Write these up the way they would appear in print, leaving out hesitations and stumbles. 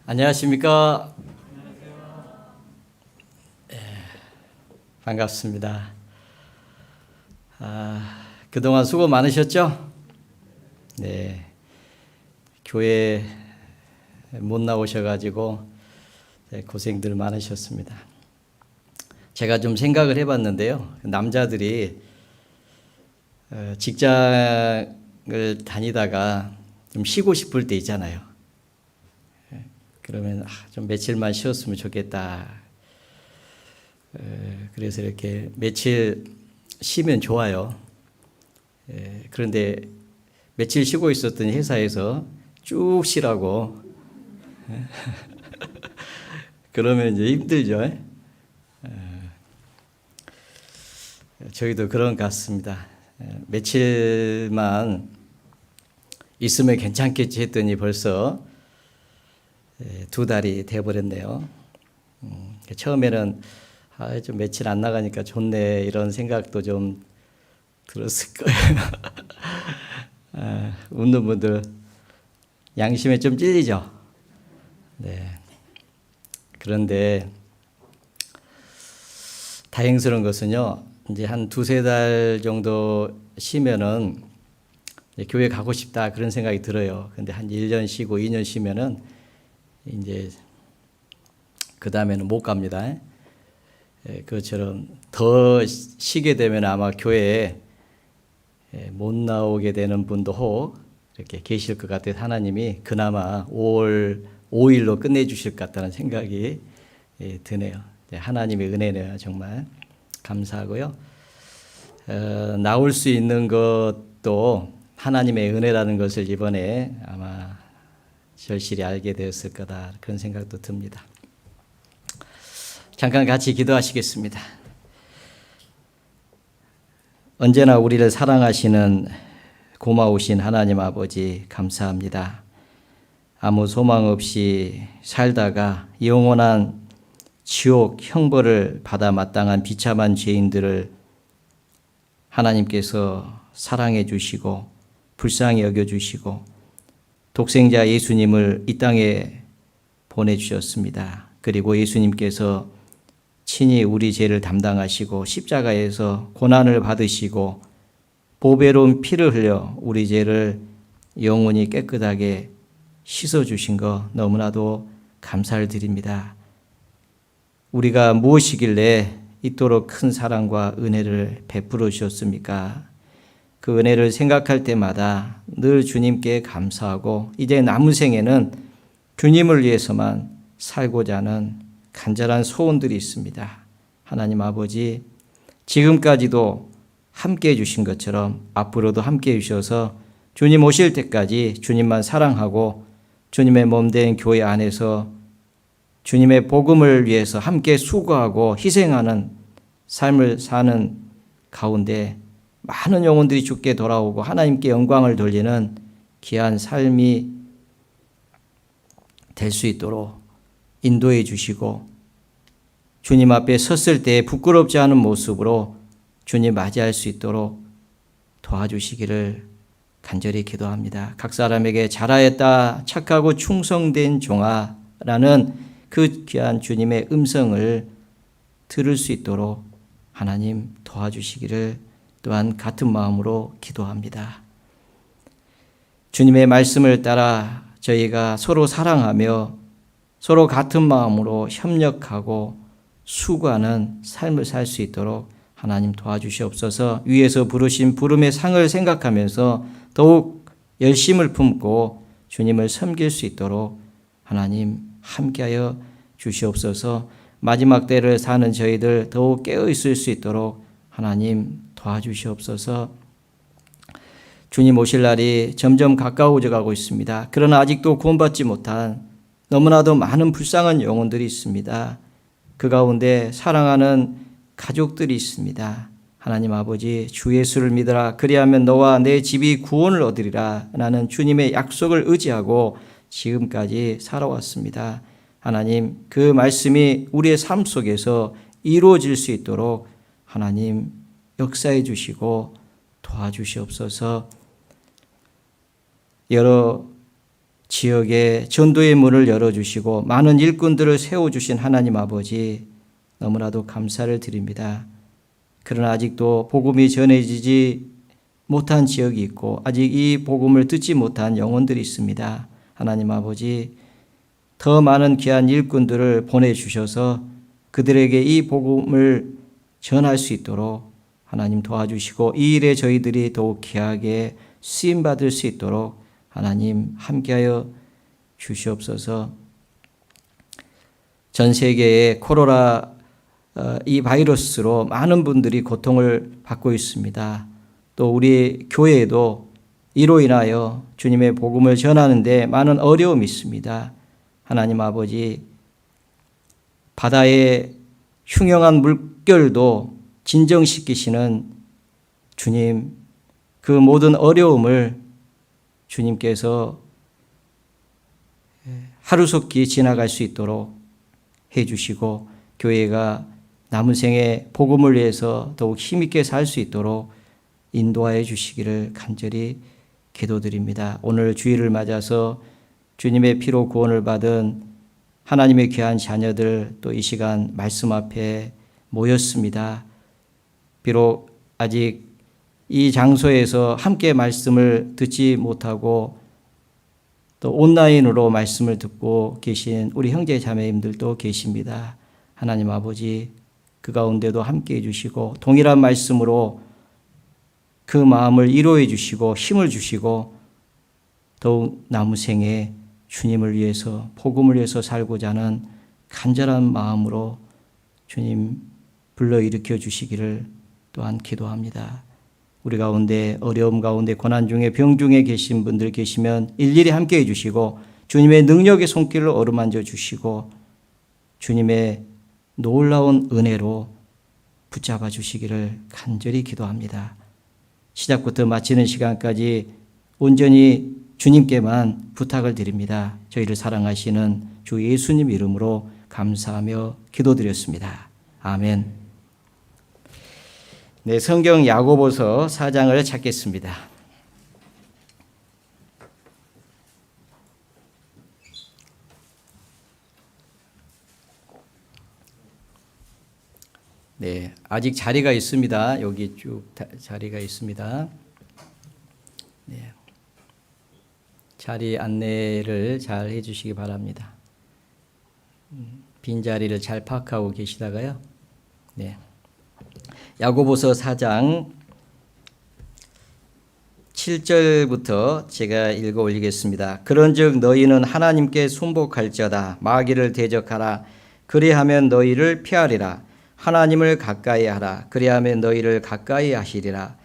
안녕하십니까? 반갑습니다. 그동안 수고 많으셨죠? 네. 교회 못 나오셔가지고 고생들 많으셨습니다. 제가 좀 생각을 해봤는데요. 남자들이 직장을 다니다가 좀 쉬고 싶을 때 있잖아요. 그러면 좀 며칠만 쉬었으면 좋겠다. 그래서 이렇게 며칠 쉬면 좋아요. 그런데 며칠 쉬고 있었던 회사에서 쭉 쉬라고 그러면 이제 힘들죠. 저희도 그런 것 같습니다. 며칠만 있으면 괜찮겠지 했더니 벌써 2달이 돼버렸네요. 처음에는 좀 며칠 안 나가니까 좋네 이런 생각도 좀 들었을 거예요. 웃는 분들 양심에 좀 찔리죠. 네. 그런데 다행스러운 것은요, 이제 한 2-3달 정도 쉬면은 교회 가고 싶다 그런 생각이 들어요. 근데 한 1년 쉬고 2년 쉬면은 이제 그 다음에는 못 갑니다. 그것처럼 더 쉬게 되면 아마 교회에 못 나오게 되는 분도 혹 이렇게 계실 것 같아서 하나님이 그나마 5월 5일로 끝내주실 것 같다는 생각이 드네요. 하나님의 은혜는 정말 감사하고요. 나올 수 있는 것도 하나님의 은혜라는 것을 이번에 아마 절실히 알게 되었을 거다 그런 생각도 듭니다. 잠깐 같이 기도하시겠습니다. 언제나 우리를 사랑하시는 고마우신 하나님 아버지 감사합니다. 아무 소망 없이 살다가 영원한 지옥 형벌을 받아 마땅한 비참한 죄인들을 하나님께서 사랑해 주시고 불쌍히 여겨 주시고 독생자 예수님을 이 땅에 보내주셨습니다. 그리고 예수님께서 친히 우리 죄를 담당하시고 십자가에서 고난을 받으시고 보배로운 피를 흘려 우리 죄를 영원히 깨끗하게 씻어주신 것 너무나도 감사를 드립니다. 우리가 무엇이길래 이토록 큰 사랑과 은혜를 베풀어 주셨습니까? 그 은혜를 생각할 때마다 늘 주님께 감사하고 이제 남은 생에는 주님을 위해서만 살고자 하는 간절한 소원들이 있습니다. 하나님 아버지, 지금까지도 함께 해주신 것처럼 앞으로도 함께 해주셔서 주님 오실 때까지 주님만 사랑하고 주님의 몸된 교회 안에서 주님의 복음을 위해서 함께 수고하고 희생하는 삶을 사는 가운데 많은 영혼들이 주께 돌아오고 하나님께 영광을 돌리는 귀한 삶이 될 수 있도록 인도해 주시고 주님 앞에 섰을 때 부끄럽지 않은 모습으로 주님 맞이할 수 있도록 도와주시기를 간절히 기도합니다. 각 사람에게 잘하였다 착하고 충성된 종아라는 그 귀한 주님의 음성을 들을 수 있도록 하나님 도와주시기를 또한 같은 마음으로 기도합니다. 주님의 말씀을 따라 저희가 서로 사랑하며 서로 같은 마음으로 협력하고 수고하는 삶을 살 수 있도록 하나님 도와주시옵소서. 위에서 부르신 부름의 상을 생각하면서 더욱 열심을 품고 주님을 섬길 수 있도록 하나님 함께하여 주시옵소서. 마지막 때를 사는 저희들 더욱 깨어 있을 수 있도록 하나님 도와주시옵소서. 주님 오실 날이 점점 가까워져 가고 있습니다. 그러나 아직도 구원받지 못한 너무나도 많은 불쌍한 영혼들이 있습니다. 그 가운데 사랑하는 가족들이 있습니다. 하나님 아버지, 주 예수를 믿으라. 그리하면 너와 내 집이 구원을 얻으리라. 라는 주님의 약속을 의지하고 지금까지 살아왔습니다. 하나님, 그 말씀이 우리의 삶 속에서 이루어질 수 있도록 하나님 역사해 주시고 도와주시옵소서. 여러 지역에 전도의 문을 열어주시고 많은 일꾼들을 세워주신 하나님 아버지 너무나도 감사를 드립니다. 그러나 아직도 복음이 전해지지 못한 지역이 있고 아직 이 복음을 듣지 못한 영혼들이 있습니다. 하나님 아버지 더 많은 귀한 일꾼들을 보내주셔서 그들에게 이 복음을 전할 수 있도록 하나님 도와주시고 이 일에 저희들이 더욱 귀하게 쓰임받을 수 있도록 하나님 함께하여 주시옵소서. 전 세계에 코로나 이 바이러스로 많은 분들이 고통을 받고 있습니다. 또 우리 교회에도 이로 인하여 주님의 복음을 전하는 데 많은 어려움이 있습니다. 하나님 아버지 바다의 흉흉한 물결도 진정시키시는 주님, 그 모든 어려움을 주님께서 하루속히 지나갈 수 있도록 해주시고 교회가 남은 생에 복음을 위해서 더욱 힘있게 살 수 있도록 인도하여 주시기를 간절히 기도드립니다. 오늘 주일을 맞아서 주님의 피로 구원을 받은 하나님의 귀한 자녀들 또 이 시간 말씀 앞에 모였습니다. 비록 아직 이 장소에서 함께 말씀을 듣지 못하고 또 온라인으로 말씀을 듣고 계신 우리 형제 자매님들도 계십니다. 하나님 아버지 그 가운데도 함께 해주시고 동일한 말씀으로 그 마음을 이루어 주시고 힘을 주시고 더욱 남은 생에 주님을 위해서 복음을 위해서 살고자 하는 간절한 마음으로 주님 불러일으켜 주시기를 또한 기도합니다. 우리 가운데 어려움 가운데 고난 중에 병 중에 계신 분들 계시면 일일이 함께 해주시고 주님의 능력의 손길을 어루만져 주시고 주님의 놀라운 은혜로 붙잡아 주시기를 간절히 기도합니다. 시작부터 마치는 시간까지 온전히 주님께만 부탁을 드립니다. 저희를 사랑하시는 주 예수님 이름으로 감사하며 기도드렸습니다. 아멘. 네, 성경 야고보서 4장을 찾겠습니다. 네, 아직 자리가 있습니다. 여기 쭉 자리가 있습니다. 네, 자리 안내를 잘 해주시기 바랍니다. 빈 자리를 잘 파악하고 계시다가요. 네. 야고보서 4장 7절부터 제가 읽어 올리겠습니다. 그런즉 너희는 하나님께 순복할지어다. 마귀를 대적하라. 그리하면 너희를 피하리라. 하나님을 가까이 하라. 그리하면 너희를 가까이 하시리라.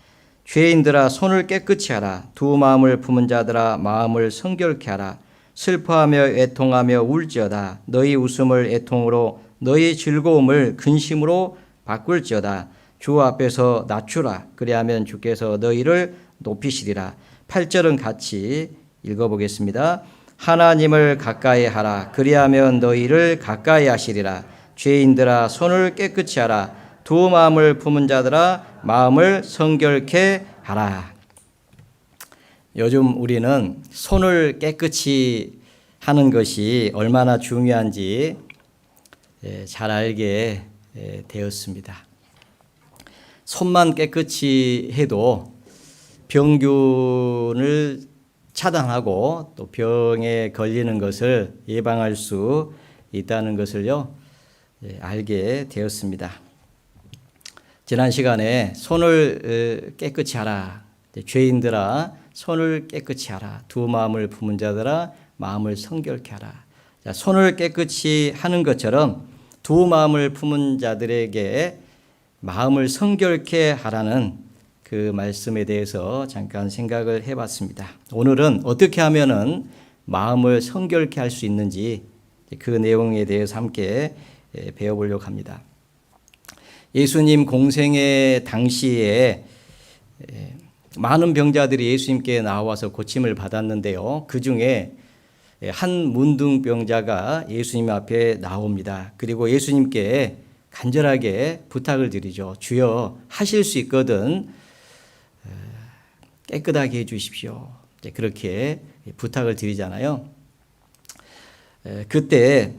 죄인들아 손을 깨끗이 하라. 두 마음을 품은 자들아 마음을 성결케 하라. 슬퍼하며 애통하며 울지어다. 너희 웃음을 애통으로 너희 즐거움을 근심으로 바꿀지어다. 주 앞에서 낮추라. 그리하면 주께서 너희를 높이시리라. 8절은 같이 읽어보겠습니다. 하나님을 가까이 하라. 그리하면 너희를 가까이 하시리라. 죄인들아 손을 깨끗이 하라. 두 마음을 품은 자들아 마음을 성결케 하라. 요즘 우리는 손을 깨끗이 하는 것이 얼마나 중요한지 잘 알게 되었습니다. 손만 깨끗이 해도 병균을 차단하고 또 병에 걸리는 것을 예방할 수 있다는 것을요 알게 되었습니다. 지난 시간에 손을 깨끗이 하라. 죄인들아 손을 깨끗이 하라. 두 마음을 품은 자들아 마음을 성결케 하라. 자, 손을 깨끗이 하는 것처럼 두 마음을 품은 자들에게 마음을 성결케 하라는 그 말씀에 대해서 잠깐 생각을 해봤습니다. 오늘은 어떻게 하면은 마음을 성결케 할 수 있는지 그 내용에 대해서 함께 배워보려고 합니다. 예수님 공생의 당시에 많은 병자들이 예수님께 나와서 고침을 받았는데요. 그 중에 한 문둥병자가 예수님 앞에 나옵니다. 그리고 예수님께 간절하게 부탁을 드리죠. 주여 하실 수 있거든 깨끗하게 해 주십시오. 그렇게 부탁을 드리잖아요. 그때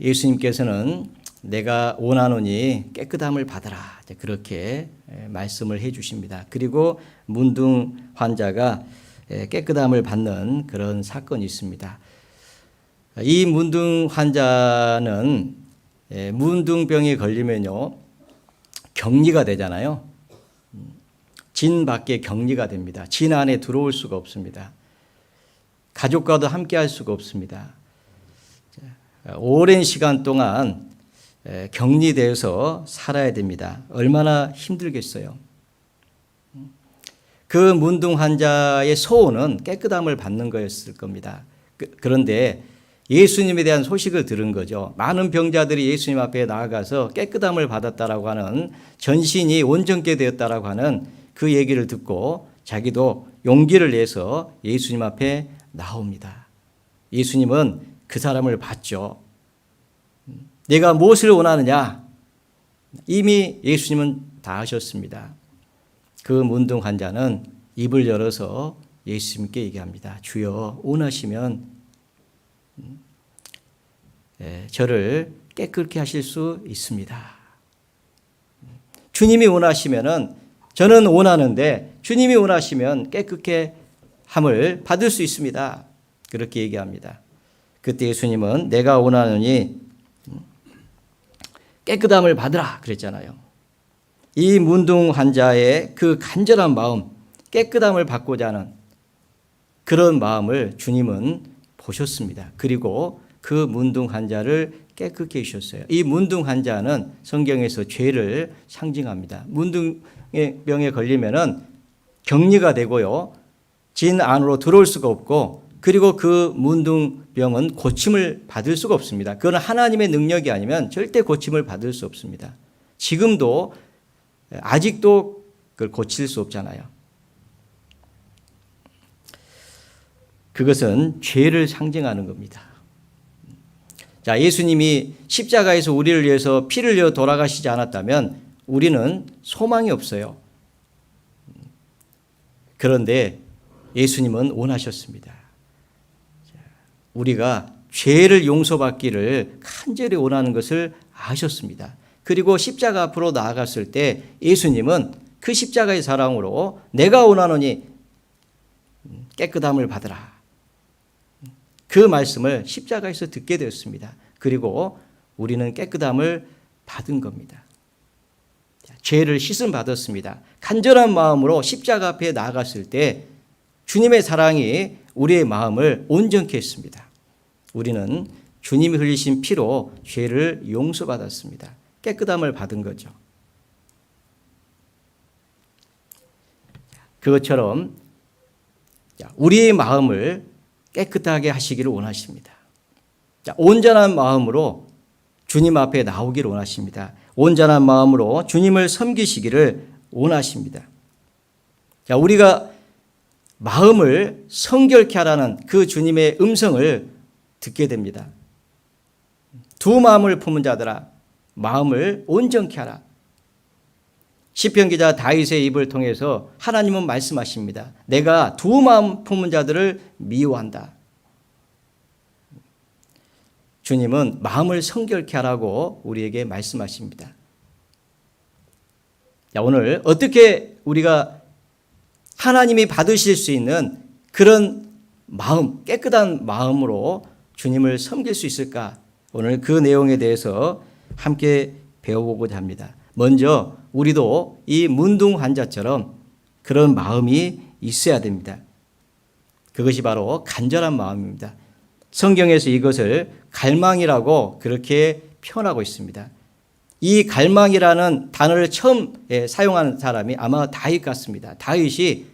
예수님께서는 내가 원하노니 깨끗함을 받아라, 그렇게 말씀을 해 주십니다. 그리고 문둥 환자가 깨끗함을 받는 그런 사건이 있습니다. 이 문둥 환자는 문둥병에 걸리면요 격리가 되잖아요. 진 밖에 격리가 됩니다. 진 안에 들어올 수가 없습니다. 가족과도 함께 할 수가 없습니다. 오랜 시간 동안 격리되어서 살아야 됩니다. 얼마나 힘들겠어요. 그 문둥 환자의 소원은 깨끗함을 받는 거였을 겁니다. 그런데 예수님에 대한 소식을 들은 거죠. 많은 병자들이 예수님 앞에 나아가서 깨끗함을 받았다라고 하는, 전신이 온전케 되었다라고 하는 그 얘기를 듣고 자기도 용기를 내서 예수님 앞에 나옵니다. 예수님은 그 사람을 봤죠. 내가 무엇을 원하느냐? 이미 예수님은 다 하셨습니다. 그 문둥 환자는 입을 열어서 예수님께 얘기합니다. 주여, 원하시면 저를 깨끗게 하실 수 있습니다. 주님이 원하시면은, 저는 원하는데 주님이 원하시면 깨끗게 함을 받을 수 있습니다. 그렇게 얘기합니다. 그때 예수님은 내가 원하노니 깨끗함을 받으라 그랬잖아요. 이 문둥 환자의 그 간절한 마음, 깨끗함을 받고자 하는 그런 마음을 주님은 보셨습니다. 그리고 그 문둥 환자를 깨끗게 해주셨어요. 이 문둥 환자는 성경에서 죄를 상징합니다. 문둥병에 걸리면은 격리가 되고요, 진 안으로 들어올 수가 없고, 그리고 그 문둥병은 고침을 받을 수가 없습니다. 그건 하나님의 능력이 아니면 절대 고침을 받을 수 없습니다. 지금도 아직도 그걸 고칠 수 없잖아요. 그것은 죄를 상징하는 겁니다. 자, 예수님이 십자가에서 우리를 위해서 피를 흘려 돌아가시지 않았다면 우리는 소망이 없어요. 그런데 예수님은 원하셨습니다. 우리가 죄를 용서받기를 간절히 원하는 것을 아셨습니다. 그리고 십자가 앞으로 나아갔을 때 예수님은 그 십자가의 사랑으로 내가 원하노니 깨끗함을 받으라, 그 말씀을 십자가에서 듣게 되었습니다. 그리고 우리는 깨끗함을 받은 겁니다. 죄를 씻음 받았습니다. 간절한 마음으로 십자가 앞에 나아갔을 때 주님의 사랑이 우리의 마음을 온전케 했습니다. 우리는 주님이 흘리신 피로 죄를 용서받았습니다. 깨끗함을 받은 거죠. 그것처럼 우리의 마음을 깨끗하게 하시기를 원하십니다. 온전한 마음으로 주님 앞에 나오기를 원하십니다. 온전한 마음으로 주님을 섬기시기를 원하십니다. 우리가 마음을 성결케 하라는 그 주님의 음성을 듣게 됩니다. 두 마음을 품은 자들아, 마음을 온전케 하라. 시편 기자 다윗의 입을 통해서 하나님은 말씀하십니다. 내가 두 마음 품은 자들을 미워한다. 주님은 마음을 성결케 하라고 우리에게 말씀하십니다. 오늘 어떻게 우리가 하나님이 받으실 수 있는 그런 마음, 깨끗한 마음으로 주님을 섬길 수 있을까? 오늘 그 내용에 대해서 함께 배워보고자 합니다. 먼저 우리도 이 문둥 환자처럼 그런 마음이 있어야 됩니다. 그것이 바로 간절한 마음입니다. 성경에서 이것을 갈망이라고 그렇게 표현하고 있습니다. 이 갈망이라는 단어를 처음 사용한 사람이 아마 다윗 같습니다. 다윗이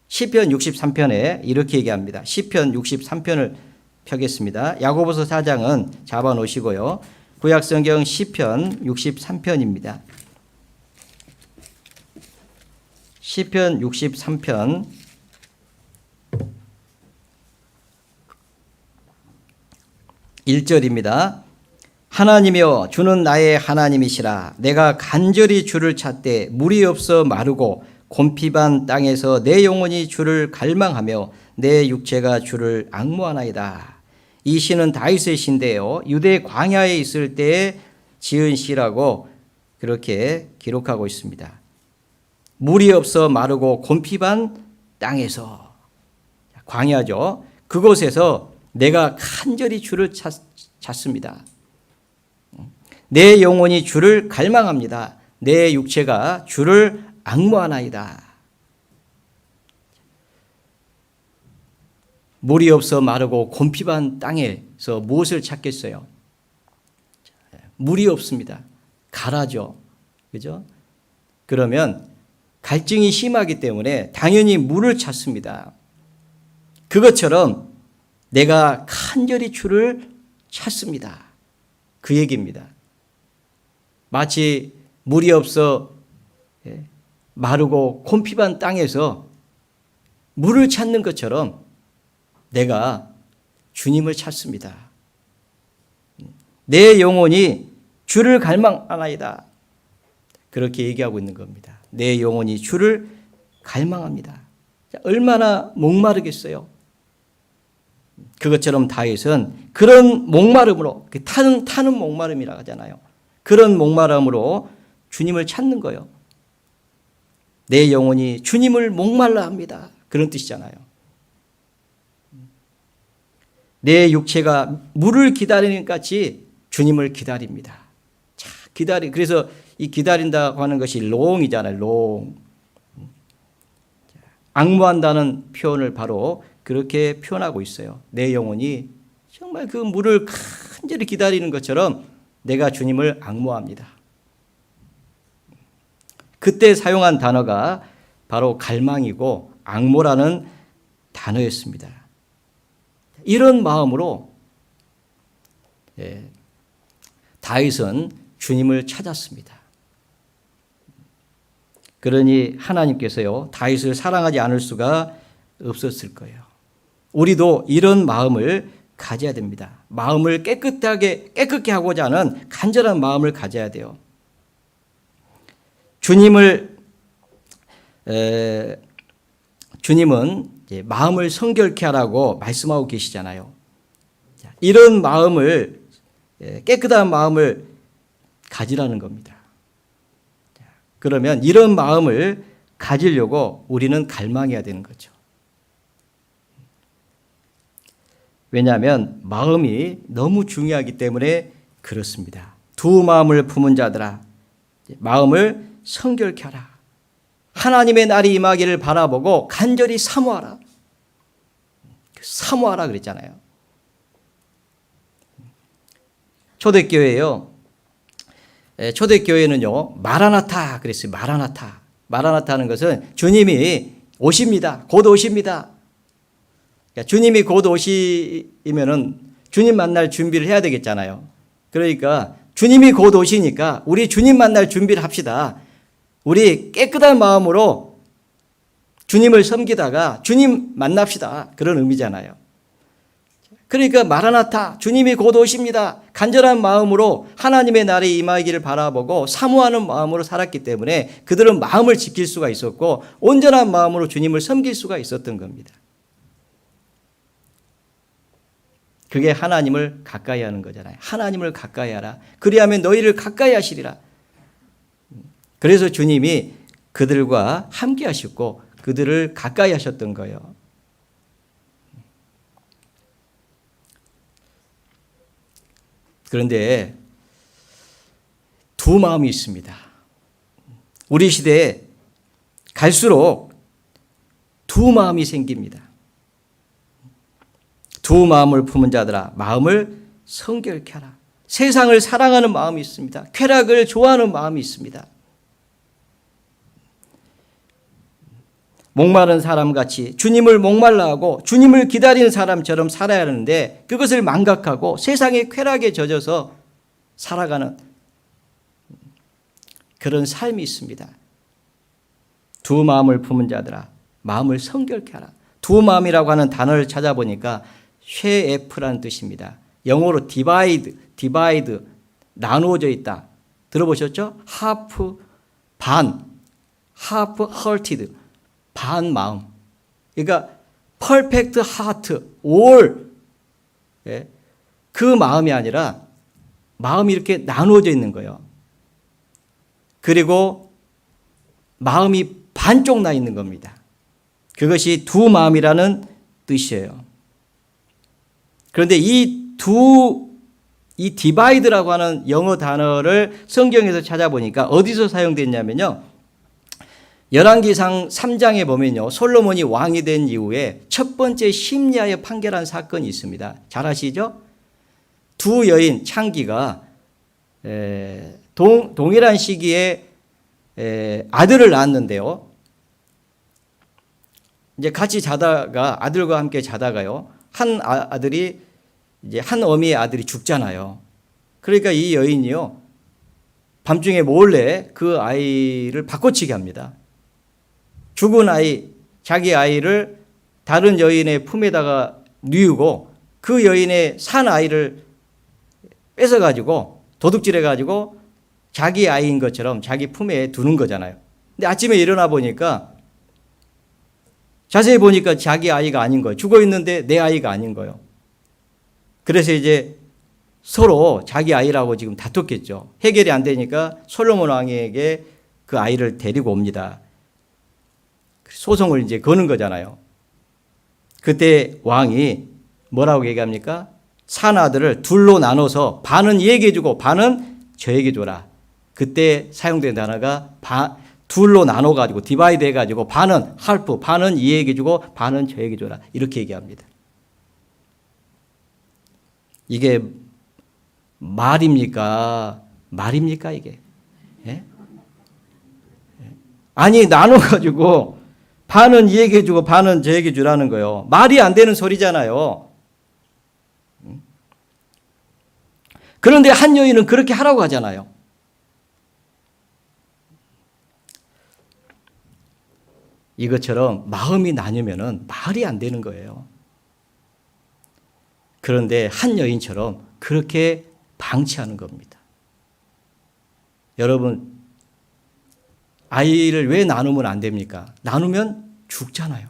시편 63편에 이렇게 얘기합니다. 시편 63편을 펴겠습니다. 야고보서 4장은 잡아 놓으시고요. 구약성경 시편 63편입니다. 시편 63편 1절입니다. 하나님이여 주는 나의 하나님이시라. 내가 간절히 주를 찾되 물이 없어 마르고 곰핍한 땅에서 내 영혼이 주를 갈망하며 내 육체가 주를 앙무하나이다. 이 시는 다윗의 시인데요. 유대 광야에 있을 때에 지은 시라고 그렇게 기록하고 있습니다. 물이 없어 마르고 곤핍한 땅에서, 광야죠. 그곳에서 내가 간절히 주를 찾습니다. 내 영혼이 주를 갈망합니다. 내 육체가 주를 앙무하나이다. 물이 없어 마르고 곤핍한 땅에서 무엇을 찾겠어요? 물이 없습니다. 가라죠. 그죠? 그러면 갈증이 심하기 때문에 당연히 물을 찾습니다. 그것처럼 내가 간절히 주를 찾습니다. 그 얘기입니다. 마치 물이 없어 마르고 곤핍한 땅에서 물을 찾는 것처럼 내가 주님을 찾습니다. 내 영혼이 주를 갈망하나이다. 그렇게 얘기하고 있는 겁니다. 내 영혼이 주를 갈망합니다. 얼마나 목마르겠어요. 그것처럼 다윗은 그런 목마름으로, 타는 목마름이라고 하잖아요. 그런 목마름으로 주님을 찾는 거예요. 내 영혼이 주님을 목말라 합니다. 그런 뜻이잖아요. 내 육체가 물을 기다리는 것 같이 주님을 기다립니다. 자, 그래서 이 기다린다고 하는 것이 롱이잖아요. 롱. 앙무한다는 표현을 바로 그렇게 표현하고 있어요. 내 영혼이 정말 그 물을 간절히 기다리는 것처럼 내가 주님을 앙무합니다. 그때 사용한 단어가 바로 갈망이고 앙모라는 단어였습니다. 이런 마음으로 다윗은 주님을 찾았습니다. 그러니 하나님께서요, 다윗을 사랑하지 않을 수가 없었을 거예요. 우리도 이런 마음을 가져야 됩니다. 마음을 깨끗게 하고자 하는 간절한 마음을 가져야 돼요. 주님은 이제 마음을 성결케 하라고 말씀하고 계시잖아요. 이런 마음을, 깨끗한 마음을 가지라는 겁니다. 그러면 이런 마음을 가지려고 우리는 갈망해야 되는 거죠. 왜냐하면 마음이 너무 중요하기 때문에 그렇습니다. 두 마음을 품은 자들아, 마음을 성결케 하라. 하나님의 날이 임하기를 바라보고 간절히 사모하라. 사모하라 그랬잖아요. 초대교회요. 초대교회는요, 마라나타 그랬어요. 마라나타. 마라나타 하는 것은 주님이 오십니다. 곧 오십니다. 그러니까 주님이 곧 오시면은 주님 만날 준비를 해야 되겠잖아요. 그러니까 주님이 곧 오시니까 우리 주님 만날 준비를 합시다. 우리 깨끗한 마음으로 주님을 섬기다가 주님 만납시다. 그런 의미잖아요. 그러니까 마라나타, 주님이 곧 오십니다. 간절한 마음으로 하나님의 날이 임하기를 바라보고 사모하는 마음으로 살았기 때문에 그들은 마음을 지킬 수가 있었고 온전한 마음으로 주님을 섬길 수가 있었던 겁니다. 그게 하나님을 가까이 하는 거잖아요. 하나님을 가까이 하라. 그리하면 너희를 가까이 하시리라. 그래서 주님이 그들과 함께 하셨고 그들을 가까이 하셨던 거예요. 그런데 두 마음이 있습니다. 우리 시대에 갈수록 두 마음이 생깁니다. 두 마음을 품은 자들아, 마음을 성결케 하라. 세상을 사랑하는 마음이 있습니다. 쾌락을 좋아하는 마음이 있습니다. 목마른 사람같이 주님을 목말라 하고 주님을 기다리는 사람처럼 살아야 하는데 그것을 망각하고 세상의 쾌락에 젖어서 살아가는 그런 삶이 있습니다. 두 마음을 품은 자들아, 마음을 성결케 하라. 두 마음이라고 하는 단어를 찾아보니까 쉐에프라는 뜻입니다. 영어로 디바이드, 나누어져 있다. 들어보셨죠? 하프, 반, 하프 헐티드, 반 마음. 그러니까 퍼펙트 하트, 올. 예? 그 마음이 아니라 마음이 이렇게 나누어져 있는 거예요. 그리고 마음이 반쪽 나 있는 겁니다. 그것이 두 마음이라는 뜻이에요. 그런데 이 디바이드라고 하는 영어 단어를 성경에서 찾아보니까 어디서 사용됐냐면요. 열왕기상 3장에 보면요. 솔로몬이 왕이 된 이후에 첫 번째 심리하여 판결한 사건이 있습니다. 잘 아시죠? 두 여인 창기가 동일한 시기에 아들을 낳았는데요. 이제 같이 자다가 아들과 함께 자다가요. 한 아들이 이제 한 어미의 아들이 죽잖아요. 그러니까 이 여인이요. 밤중에 몰래 그 아이를 바꿔치기 합니다. 죽은 아이, 자기 아이를 다른 여인의 품에다가 뉘우고 그 여인의 산 아이를 뺏어가지고 도둑질해가지고 자기 아이인 것처럼 자기 품에 두는 거잖아요. 근데 아침에 일어나 보니까 자세히 보니까 자기 아이가 아닌 거예요. 죽어 있는데 내 아이가 아닌 거예요. 그래서 이제 서로 자기 아이라고 지금 다퉜겠죠. 해결이 안 되니까 솔로몬 왕에게 그 아이를 데리고 옵니다. 소송을 이제 거는 거잖아요. 그때 왕이 뭐라고 얘기합니까? 산 아들을 둘로 나눠서 반은 얘에게 주고 반은 저에게 줘라. 그때 사용된 단어가 둘로 나눠가지고 디바이드 해가지고 반은 할프, 반은 얘에게 주고 반은 저에게 줘라. 이렇게 얘기합니다. 이게 말입니까? 이게? 예? 아니 나눠가지고 반은 얘에게 주고 반은 저에게 주라는 거예요. 말이 안 되는 소리잖아요. 그런데 한 여인은 그렇게 하라고 하잖아요. 이것처럼 마음이 나뉘면은 말이 안 되는 거예요. 그런데 한 여인처럼 그렇게 방치하는 겁니다. 여러분, 아이를 왜 나누면 안 됩니까? 나누면 죽잖아요.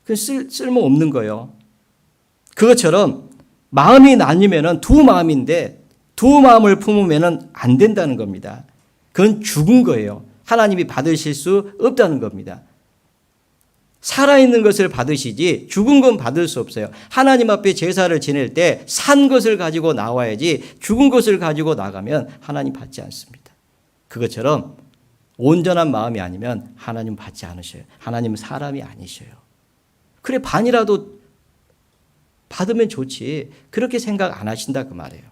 그 쓸모없는 거예요. 그것처럼 마음이 나뉘면은 두 마음인데 두 마음을 품으면은 안 된다는 겁니다. 그건 죽은 거예요. 하나님이 받으실 수 없다는 겁니다. 살아있는 것을 받으시지 죽은 건 받을 수 없어요. 하나님 앞에 제사를 지낼 때 산 것을 가지고 나와야지 죽은 것을 가지고 나가면 하나님 받지 않습니다. 그것처럼 온전한 마음이 아니면 하나님 받지 않으셔요. 하나님은 사람이 아니셔요. 그래 반이라도 받으면 좋지. 그렇게 생각 안 하신다 그 말이에요.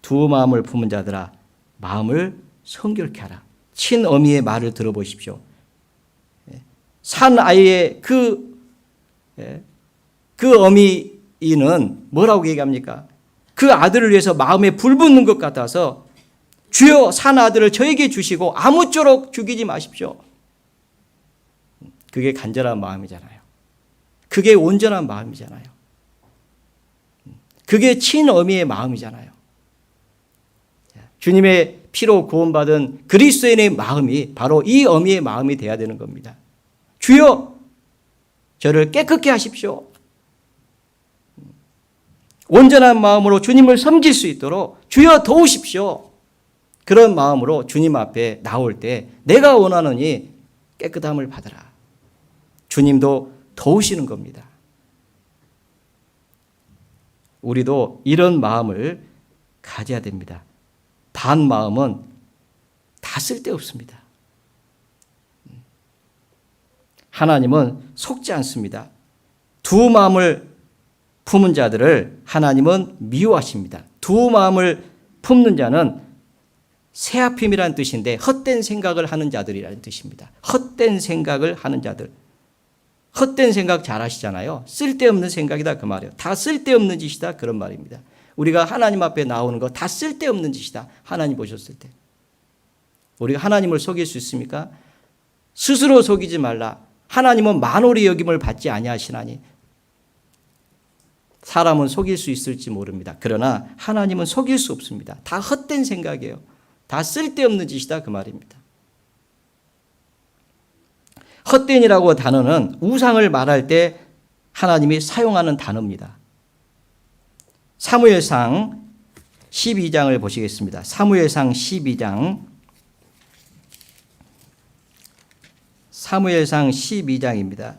두 마음을 품은 자들아 마음을 성결케 하라. 친어미의 말을 들어보십시오. 산 아이의 그 어미는 뭐라고 얘기합니까? 그 아들을 위해서 마음에 불 붙는 것 같아서 주여 산 아들을 저에게 주시고 아무쪼록 죽이지 마십시오. 그게 간절한 마음이잖아요. 그게 온전한 마음이잖아요. 그게 친어미의 마음이잖아요. 주님의 피로 구원받은 그리스도인의 마음이 바로 이 어미의 마음이 돼야 되는 겁니다. 주여 저를 깨끗게 하십시오. 온전한 마음으로 주님을 섬길 수 있도록 주여 도우십시오. 그런 마음으로 주님 앞에 나올 때 내가 원하느니 깨끗함을 받으라. 주님도 도우시는 겁니다. 우리도 이런 마음을 가져야 됩니다. 반 마음은 다 쓸데없습니다. 하나님은 속지 않습니다. 두 마음을 품은 자들을 하나님은 미워하십니다. 두 마음을 품는 자는 세아핌이라는 뜻인데 헛된 생각을 하는 자들이라는 뜻입니다. 헛된 생각을 하는 자들. 헛된 생각 잘 하시잖아요. 쓸데없는 생각이다 그 말이에요. 다 쓸데없는 짓이다 그런 말입니다. 우리가 하나님 앞에 나오는 거 다 쓸데없는 짓이다. 하나님 보셨을 때. 우리가 하나님을 속일 수 있습니까? 스스로 속이지 말라. 하나님은 만홀히 여김을 받지 아니하시나니. 사람은 속일 수 있을지 모릅니다. 그러나 하나님은 속일 수 없습니다. 다 헛된 생각이에요. 다 쓸데없는 짓이다 그 말입니다. 헛된이라고 단어는 우상을 말할 때 하나님이 사용하는 단어입니다. 사무엘상 12장을 보시겠습니다. 사무엘상 12장. 사무엘상 12장입니다.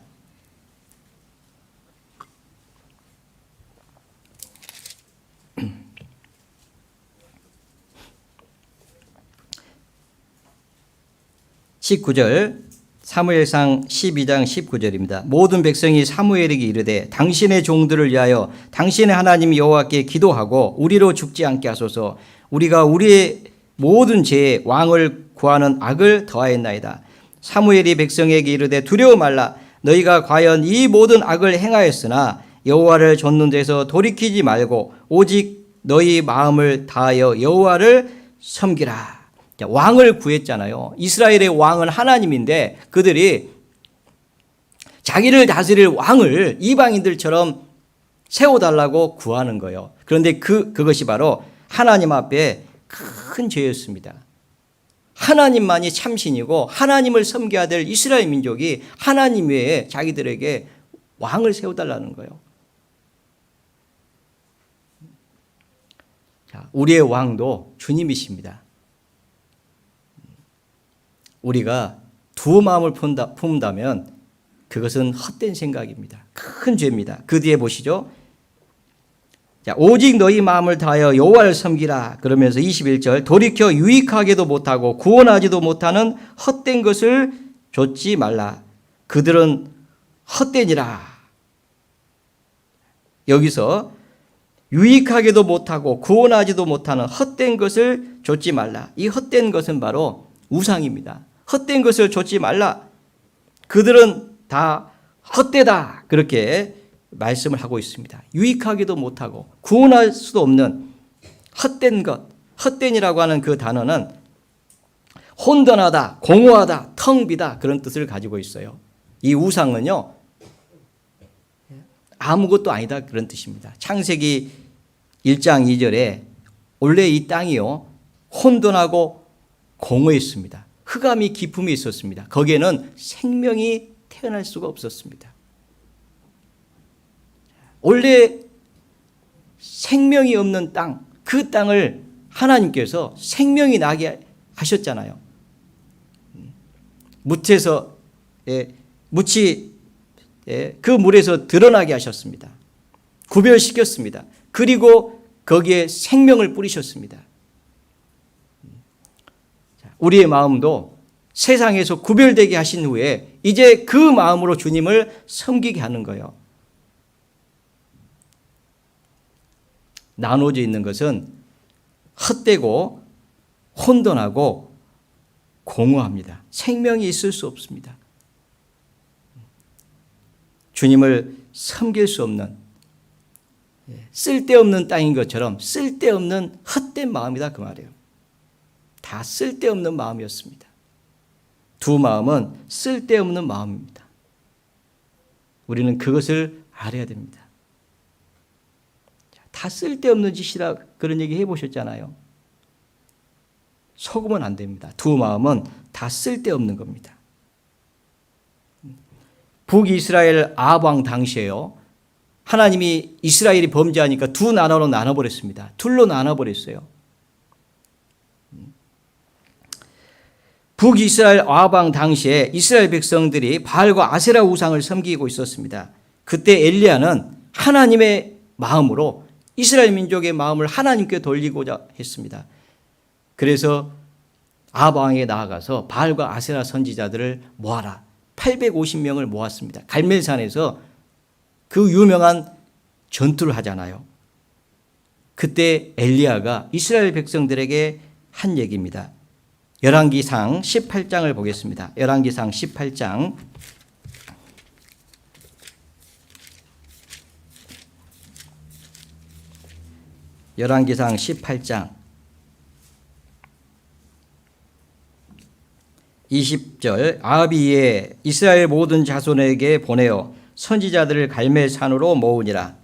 사무엘상 12장 19절입니다. 모든 백성이 사무엘에게 이르되 당신의 종들을 위하여 당신의 하나님 여호와께 기도하고 우리로 죽지 않게 하소서. 우리가 우리의 모든 죄에 왕을 구하는 악을 더하였나이다. 사무엘이 백성에게 이르되 두려워 말라. 너희가 과연 이 모든 악을 행하였으나 여호와를 좇는 데서 돌이키지 말고 오직 너희 마음을 다하여 여호와를 섬기라. 왕을 구했잖아요. 이스라엘의 왕은 하나님인데 그들이 자기를 다스릴 왕을 이방인들처럼 세워달라고 구하는 거예요. 그런데 그것이 바로 하나님 앞에 큰 죄였습니다. 하나님만이 참신이고 하나님을 섬겨야 될 이스라엘 민족이 하나님 외에 자기들에게 왕을 세워달라는 거예요. 자, 우리의 왕도 주님이십니다. 우리가 두 마음을 품다면 그것은 헛된 생각입니다. 큰 죄입니다. 그 뒤에 보시죠. 자, 오직 너희 마음을 다하여 여호와를 섬기라. 그러면서 21절 돌이켜 유익하게도 못하고 구원하지도 못하는 헛된 것을 좇지 말라. 그들은 헛되니라. 여기서 유익하게도 못하고 구원하지도 못하는 헛된 것을 좇지 말라. 이 헛된 것은 바로 우상입니다. 헛된 것을 좇지 말라. 그들은 다 헛되다. 그렇게 말씀을 하고 있습니다. 유익하기도 못하고 구원할 수도 없는 헛된 것. 헛된이라고 하는 그 단어는 혼돈하다, 공허하다, 텅 비다 그런 뜻을 가지고 있어요. 이 우상은요 아무것도 아니다 그런 뜻입니다. 창세기 1장 2절에 원래 이 땅이요 혼돈하고 공허했습니다. 흑암이 깊음이 있었습니다. 거기에는 생명이 태어날 수가 없었습니다. 원래 생명이 없는 땅, 그 땅을 하나님께서 생명이 나게 하셨잖아요. 묻이 그 물에서 드러나게 하셨습니다. 구별시켰습니다. 그리고 거기에 생명을 뿌리셨습니다. 우리의 마음도 세상에서 구별되게 하신 후에 이제 그 마음으로 주님을 섬기게 하는 거예요. 나눠져 있는 것은 헛되고 혼돈하고 공허합니다. 생명이 있을 수 없습니다. 주님을 섬길 수 없는 쓸데없는 땅인 것처럼 쓸데없는 헛된 마음이다 그 말이에요. 다 쓸데없는 마음이었습니다. 두 마음은 쓸데없는 마음입니다. 우리는 그것을 알아야 됩니다. 다 쓸데없는 짓이라 그런 얘기 해보셨잖아요. 속으면 안 됩니다. 두 마음은 다 쓸데없는 겁니다. 북이스라엘 아합 당시에요. 하나님이 이스라엘이 범죄하니까 두 나라로 나눠버렸습니다. 둘로 나눠버렸어요. 북이스라엘 아합 당시에 이스라엘 백성들이 바알과 아세라 우상을 섬기고 있었습니다. 그때 엘리야는 하나님의 마음으로 이스라엘 민족의 마음을 하나님께 돌리고자 했습니다. 그래서 아합 왕에게 나아가서 바알과 아세라 선지자들을 모아라. 850명을 모았습니다. 갈멜산에서 그 유명한 전투를 하잖아요. 그때 엘리야가 이스라엘 백성들에게 한 얘기입니다. 열왕기상 18장을 보겠습니다. 열왕기상 18장 열왕기상 18장 20절 아합이 이스라엘 모든 자손에게 보내어 선지자들을 갈멜산으로 모으니라.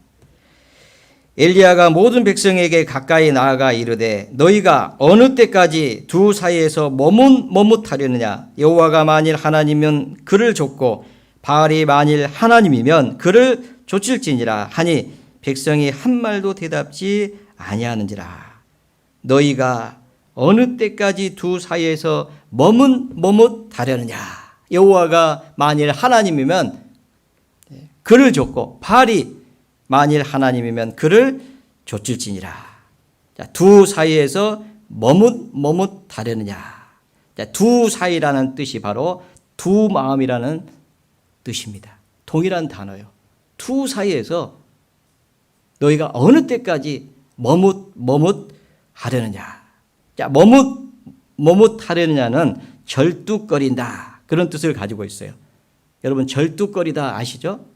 엘리야가 모든 백성에게 가까이 나아가 이르되 너희가 어느 때까지 두 사이에서 머뭇하려느냐. 여호와가 만일 하나님이면 그를 좇고 바알이 만일 하나님이면 그를 좇을지니라 하니 백성이 한 말도 대답지 아니하는지라. 너희가 어느 때까지 두 사이에서 머뭇하려느냐. 여호와가 만일 하나님이면 그를 좇고 바알이 만일 하나님이면 그를 좇을지니라. 자, 두 사이에서 머뭇하려느냐. 자, 두 사이라는 뜻이 바로 두 마음이라는 뜻입니다. 동일한 단어요. 두 사이에서 너희가 어느 때까지 머뭇하려느냐. 자, 머뭇하려느냐는 절뚝거린다. 그런 뜻을 가지고 있어요. 여러분, 절뚝거리다 아시죠?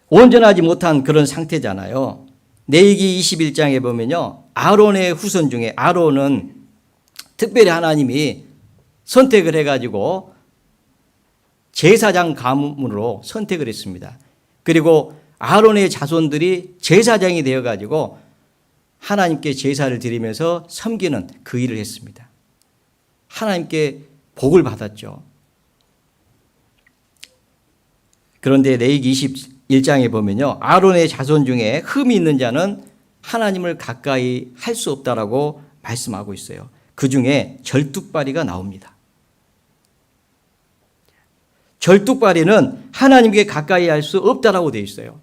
온전하지 못한 그런 상태잖아요. 레위기 21장에 보면요. 아론의 후손 중에 아론은 특별히 하나님이 선택을 해가지고 제사장 가문으로 선택을 했습니다. 그리고 아론의 자손들이 제사장이 되어가지고 하나님께 제사를 드리면서 섬기는 그 일을 했습니다. 하나님께 복을 받았죠. 그런데 레위기 21장에 보면요. 아론의 자손 중에 흠이 있는 자는 하나님을 가까이 할 수 없다라고 말씀하고 있어요. 그 중에 절뚝발이가 나옵니다. 절뚝발이는 하나님께 가까이 할 수 없다라고 되어 있어요.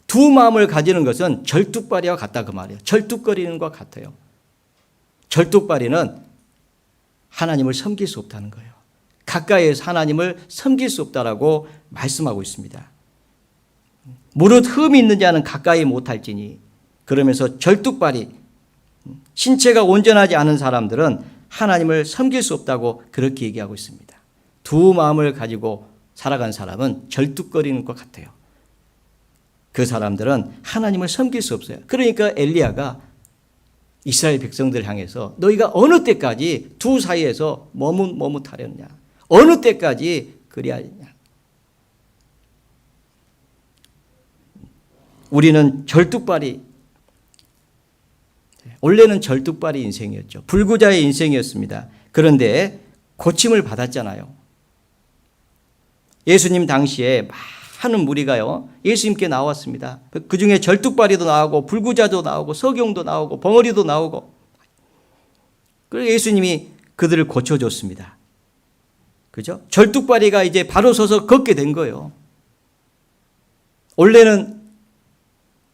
두 마음을 가지는 것은 절뚝발이와 같다 그 말이에요. 절뚝거리는 것과 같아요. 절뚝발이는 하나님을 섬길 수 없다는 거예요. 가까이에서 하나님을 섬길 수 없다라고 말씀하고 있습니다. 무릇 흠이 있는 자는 가까이 못할지니. 그러면서 절뚝발이 신체가 온전하지 않은 사람들은 하나님을 섬길 수 없다고 그렇게 얘기하고 있습니다. 두 마음을 가지고 살아간 사람은 절뚝거리는 것 같아요. 그 사람들은 하나님을 섬길 수 없어요. 그러니까 엘리야가 이스라엘 백성들 향해서 너희가 어느 때까지 두 사이에서 머뭇하려느냐. 어느 때까지 그리하느냐. 우리는 절뚝발이, 원래는 절뚝발이 인생이었죠. 불구자의 인생이었습니다. 그런데 고침을 받았잖아요. 예수님 당시에 많은 무리가요, 예수님께 나왔습니다. 그 중에 절뚝발이도 나오고, 불구자도 나오고, 석용도 나오고, 벙어리도 나오고. 그리고 예수님이 그들을 고쳐줬습니다. 그죠? 절뚝발이가 이제 바로 서서 걷게 된 거예요. 원래는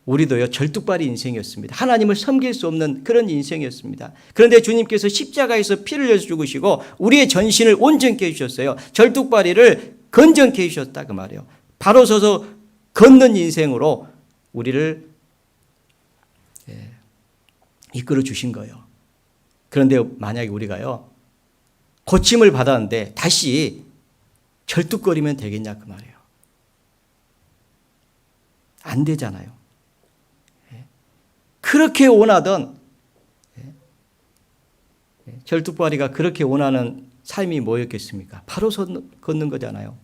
우리도요, 절뚝발이 인생이었습니다. 하나님을 섬길 수 없는 그런 인생이었습니다. 그런데 주님께서 십자가에서 피를 흘려 죽으시고 우리의 전신을 온전케 해주셨어요. 절뚝발이를 건전케 해주셨다 그 말이에요. 바로 서서 걷는 인생으로 우리를 이끌어 주신 거예요. 그런데 만약에 우리가요, 고침을 받았는데 다시 절뚝거리면 되겠냐 그 말이에요. 안 되잖아요. 그렇게 원하던, 절뚝발이가 그렇게 원하는 삶이 뭐였겠습니까? 바로 걷는 거잖아요.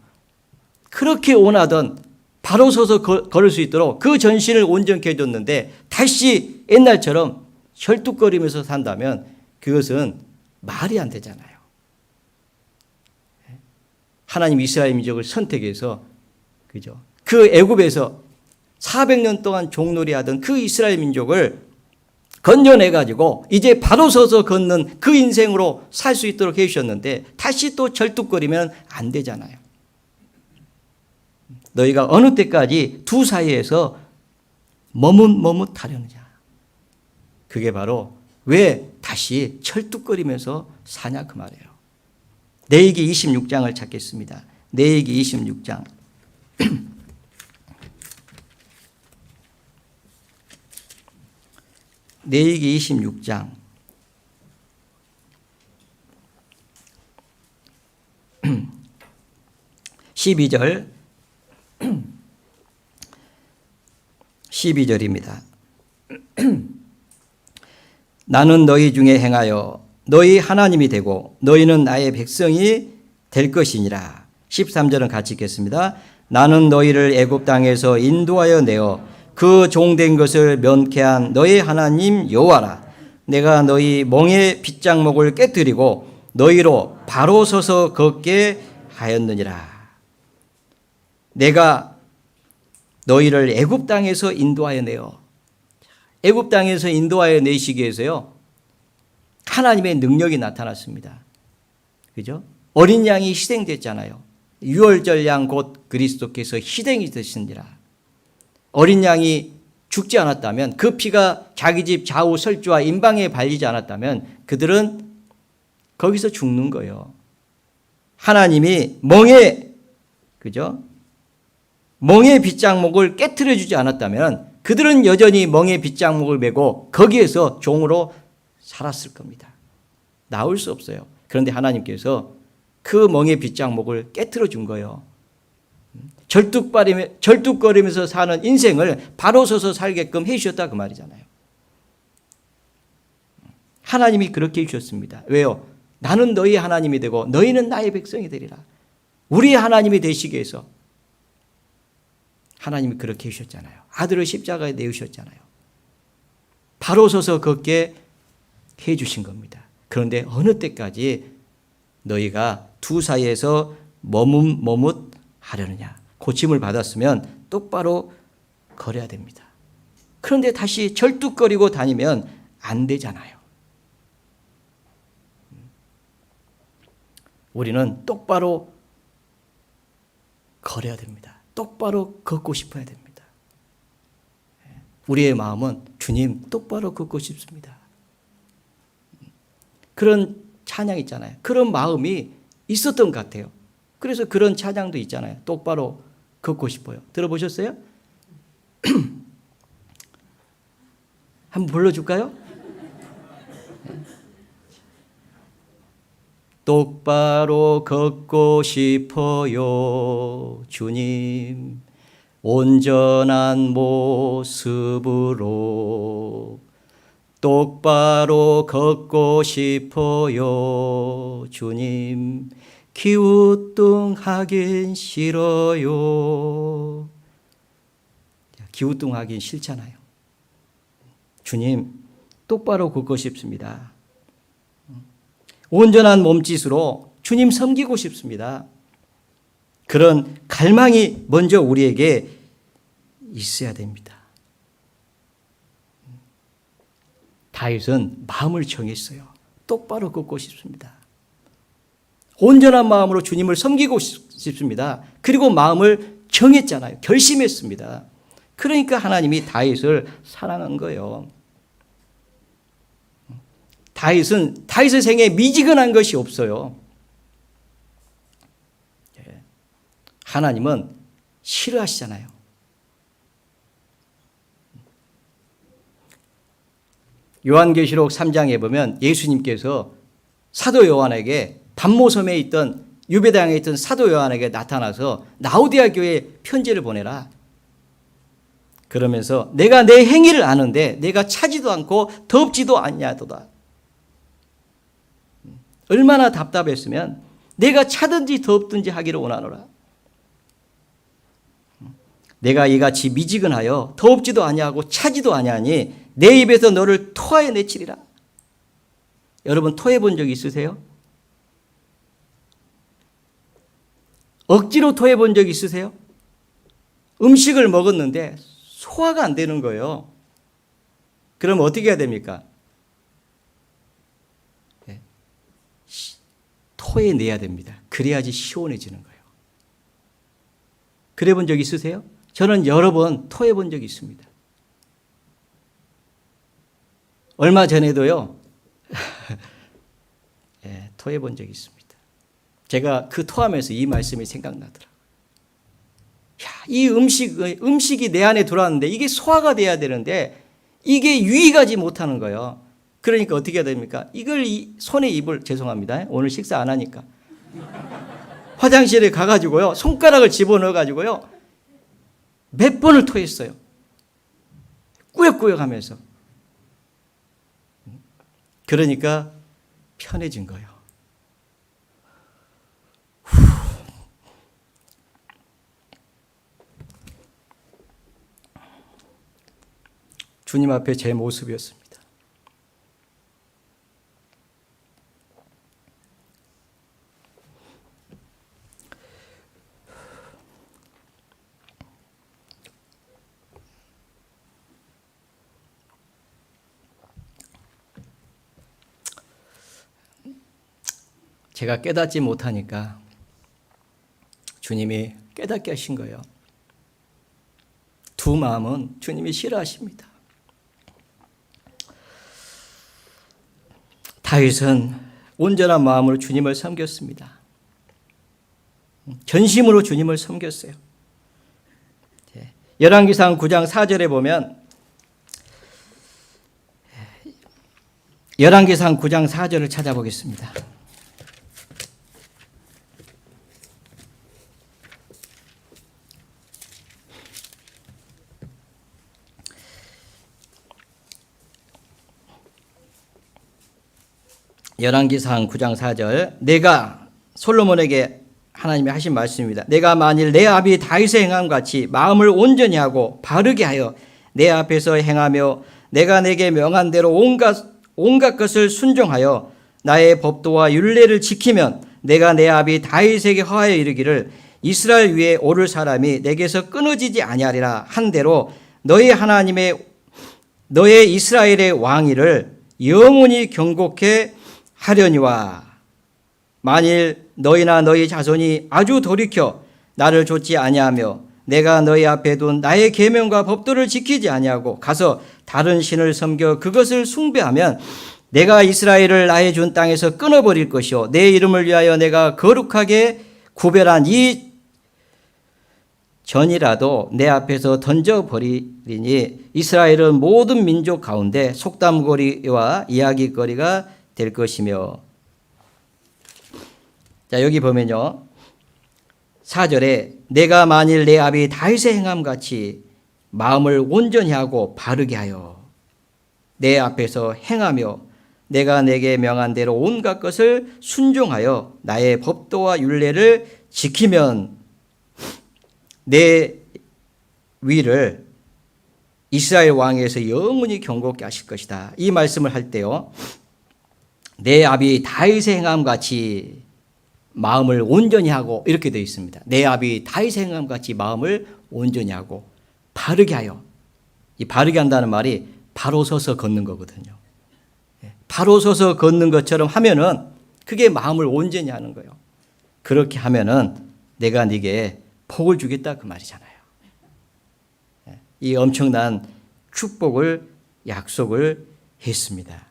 그렇게 원하던 바로 서서 걸을 수 있도록 그 전신을 온전케 해줬는데 다시 옛날처럼 절뚝거리면서 산다면 그것은 말이 안 되잖아요. 하나님 이스라엘 민족을 선택해서, 그죠? 그 애굽에서 400년 동안 종놀이하던 그 이스라엘 민족을 건져내가지고 이제 바로 서서 걷는 그 인생으로 살 수 있도록 해주셨는데 다시 또 절뚝거리면 안 되잖아요. 너희가 어느 때까지 두 사이에서 머뭇하려느냐. 그게 바로 왜 다시 절뚝거리면서 사냐 그 말이에요. 레위기 26장을 찾겠습니다. 레위기 26장. 레위기 26장 12절 12절입니다. 나는 너희 중에 행하여 너희 하나님이 되고 너희는 나의 백성이 될 것이니라. 13절은 같이 읽겠습니다. 나는 너희를 애굽 땅에서 인도하여 내어 그 종된 것을 면케한 너희 하나님 여호와라. 내가 너희 멍에 빗장목을 깨뜨리고 너희로 바로 서서 걷게 하였느니라. 내가 너희를 애굽 땅에서 인도하여 내어. 애굽 땅에서 인도하여 내시기 위해서요, 하나님의 능력이 나타났습니다. 그죠? 어린 양이 희생됐잖아요. 유월절 양 곧 그리스도께서 희생이 되시니라. 어린 양이 죽지 않았다면, 그 피가 자기 집 좌우 설주와 임방에 발리지 않았다면 그들은 거기서 죽는 거예요. 하나님이 그죠? 멍에 빗장목을 깨트려 주지 않았다면 그들은 여전히 멍에 빗장목을 메고 거기에서 종으로 살았을 겁니다. 나올 수 없어요. 그런데 하나님께서 그 멍에 빗장목을 깨트려 준 거예요. 절뚝거리면서 사는 인생을 바로 서서 살게끔 해주셨다, 그 말이잖아요. 하나님이 그렇게 해주셨습니다. 왜요? 나는 너희 하나님이 되고 너희는 나의 백성이 되리라. 우리의 하나님이 되시기 위해서 하나님이 그렇게 해주셨잖아요. 아들을 십자가에 내으셨잖아요. 바로 서서 걷게 해주신 겁니다. 그런데 어느 때까지 너희가 두 사이에서 머뭇하려느냐. 고침을 받았으면 똑바로 걸어야 됩니다. 그런데 다시 절뚝거리고 다니면 안 되잖아요. 우리는 똑바로 걸어야 됩니다. 똑바로 걷고 싶어야 됩니다. 우리의 마음은 주님 똑바로 걷고 싶습니다. 그런 찬양 있잖아요. 그런 마음이 있었던 것 같아요. 그래서 그런 찬양도 있잖아요. 똑바로 걷고 싶어요. 들어보셨어요? 한번 불러줄까요? 똑바로 걷고 싶어요, 주님. 온전한 모습으로 똑바로 걷고 싶어요, 주님. 기우뚱하긴 싫어요. 기우뚱하긴 싫잖아요. 주님, 똑바로 걷고 싶습니다. 온전한 몸짓으로 주님 섬기고 싶습니다. 그런 갈망이 먼저 우리에게 있어야 됩니다. 다윗은 마음을 정했어요. 똑바로 걷고 싶습니다. 온전한 마음으로 주님을 섬기고 싶습니다. 그리고 마음을 정했잖아요. 결심했습니다. 그러니까 하나님이 다윗을 사랑한 거예요. 다윗의 생에 미지근한 것이 없어요. 하나님은 싫어하시잖아요. 요한계시록 3장에 보면 예수님께서 사도 요한에게 반모섬에 있던 유배당에 있던 사도 요한에게 나타나서 라오디아 교회에 편지를 보내라. 그러면서 내가 내 행위를 아는데 내가 차지도 않고 덥지도 않냐도다. 얼마나 답답했으면 내가 차든지 덥든지 하기를 원하노라. 내가 이같이 미지근하여 더웁지도 아니하고 차지도 아니하니 내 입에서 너를 토하여 내치리라. 여러분 토해 본 적 있으세요? 억지로 토해 본 적 있으세요? 음식을 먹었는데 소화가 안 되는 거예요. 그럼 어떻게 해야 됩니까? 토해내야 됩니다. 그래야지 시원해지는 거예요. 그래 본 적 있으세요? 저는 여러 번 토해 본 적이 있습니다. 얼마 전에도요, 토해 본 적이 있습니다. 제가 그 토하면서 이 말씀이 생각나더라고요. 이 음식이 내 안에 들어왔는데 이게 소화가 돼야 되는데 이게 유의가지 못하는 거예요. 그러니까 어떻게 해야 됩니까? 이걸 손에 죄송합니다. 오늘 식사 안 하니까. 화장실에 가가지고요, 손가락을 집어넣어가지고요, 몇 번을 토했어요. 꾸역꾸역 하면서. 그러니까 편해진 거예요. 주님 앞에 제 모습이었습니다. 제가 깨닫지 못하니까 주님이 깨닫게 하신 거예요. 두 마음은 주님이 싫어하십니다. 다윗은 온전한 마음으로 주님을 섬겼습니다. 전심으로 주님을 섬겼어요. 열왕기상 9장 4절에 보면 열왕기상 9장 4절을 찾아보겠습니다. 열왕기상 9장 4절 내가 솔로몬에게 하나님이 하신 말씀입니다. 내가 만일 내 아비 다윗의 행함같이 마음을 온전히 하고 바르게 하여 내 앞에서 행하며 내가 내게 명한 대로 온갖 것을 순종하여 나의 법도와 율례를 지키면 내가 내 아비 다윗에게 허하여 이르기를 이스라엘 위에 오를 사람이 내게서 끊어지지 아니하리라 한 대로 너의 이스라엘의 왕위를 영원히 경고케 하려니와 만일 너희나 너희 자손이 아주 돌이켜 나를 좇지 아니하며 내가 너희 앞에 둔 나의 계명과 법도를 지키지 아니하고 가서 다른 신을 섬겨 그것을 숭배하면 내가 이스라엘을 나의 준 땅에서 끊어버릴 것이요 내 이름을 위하여 내가 거룩하게 구별한 이 전이라도 내 앞에서 던져버리리니 이스라엘은 모든 민족 가운데 속담거리와 이야기거리가 될 것이며. 자, 여기 보면요 4절에 내가 만일 내 아비 다윗의 행함같이 마음을 온전히 하고 바르게 하여 내 앞에서 행하며 내가 내게 명한 대로 온갖 것을 순종하여 나의 법도와 율례를 지키면 내 위를 이스라엘 왕에서 영원히 경고케 하실 것이다. 이 말씀을 할 때요 내 아비 다윗의 행함같이 마음을 온전히 하고 이렇게 되어 있습니다. 내 아비 다윗의 행함같이 마음을 온전히 하고 바르게 하여. 이 바르게 한다는 말이 바로 서서 걷는 거거든요. 바로 서서 걷는 것처럼 하면은 그게 마음을 온전히 하는 거예요. 그렇게 하면은 내가 네게 복을 주겠다 그 말이잖아요. 이 엄청난 축복을 약속을 했습니다.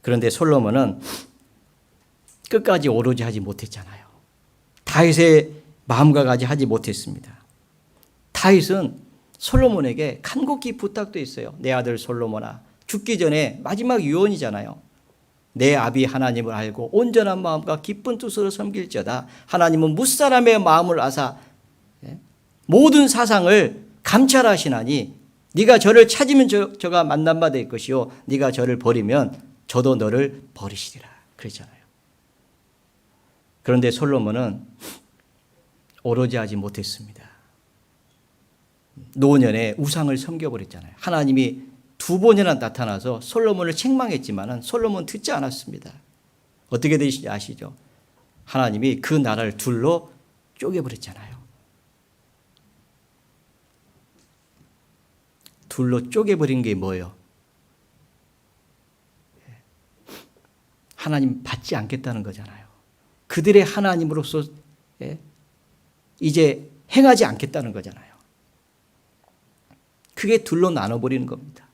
그런데 솔로몬은 끝까지 오로지 하지 못했잖아요. 다윗의 마음과 같이 하지 못했습니다. 다윗은 솔로몬에게 간곡히 부탁도 했어요. 내 아들 솔로몬아 죽기 전에 마지막 유언이잖아요. 내 아비 하나님을 알고 온전한 마음과 기쁜 뜻으로 섬길지어다. 하나님은 무사람의 마음을 아사 모든 사상을 감찰하시나니 네가 저를 찾으면 저가 만난 바 될 것이요 네가 저를 버리면 저도 너를 버리시리라 그랬잖아요. 그런데 솔로몬은 오로지 하지 못했습니다. 노년에 우상을 섬겨버렸잖아요. 하나님이 2번이나 나타나서 솔로몬을 책망했지만 솔로몬은 듣지 않았습니다. 어떻게 되시는지 아시죠? 하나님이 그 나라를 둘로 쪼개버렸잖아요. 둘로 쪼개버린 게 뭐예요? 하나님 받지 않겠다는 거잖아요. 그들의 하나님으로서 이제 행하지 않겠다는 거잖아요. 그게 둘로 나눠버리는 겁니다.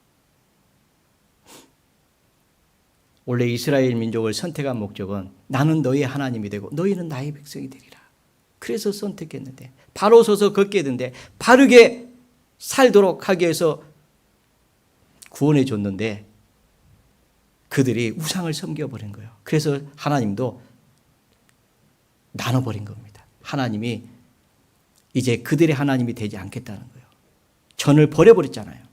원래 이스라엘 민족을 선택한 목적은 나는 너희 하나님이 되고 너희는 나의 백성이 되리라. 그래서 선택했는데 바로 서서 걷게 되는데 바르게 살도록 하기 위해서 구원해 줬는데 그들이 우상을 섬겨버린 거예요. 그래서 하나님도 나눠버린 겁니다. 하나님이 이제 그들의 하나님이 되지 않겠다는 거예요. 전을 버려버렸잖아요.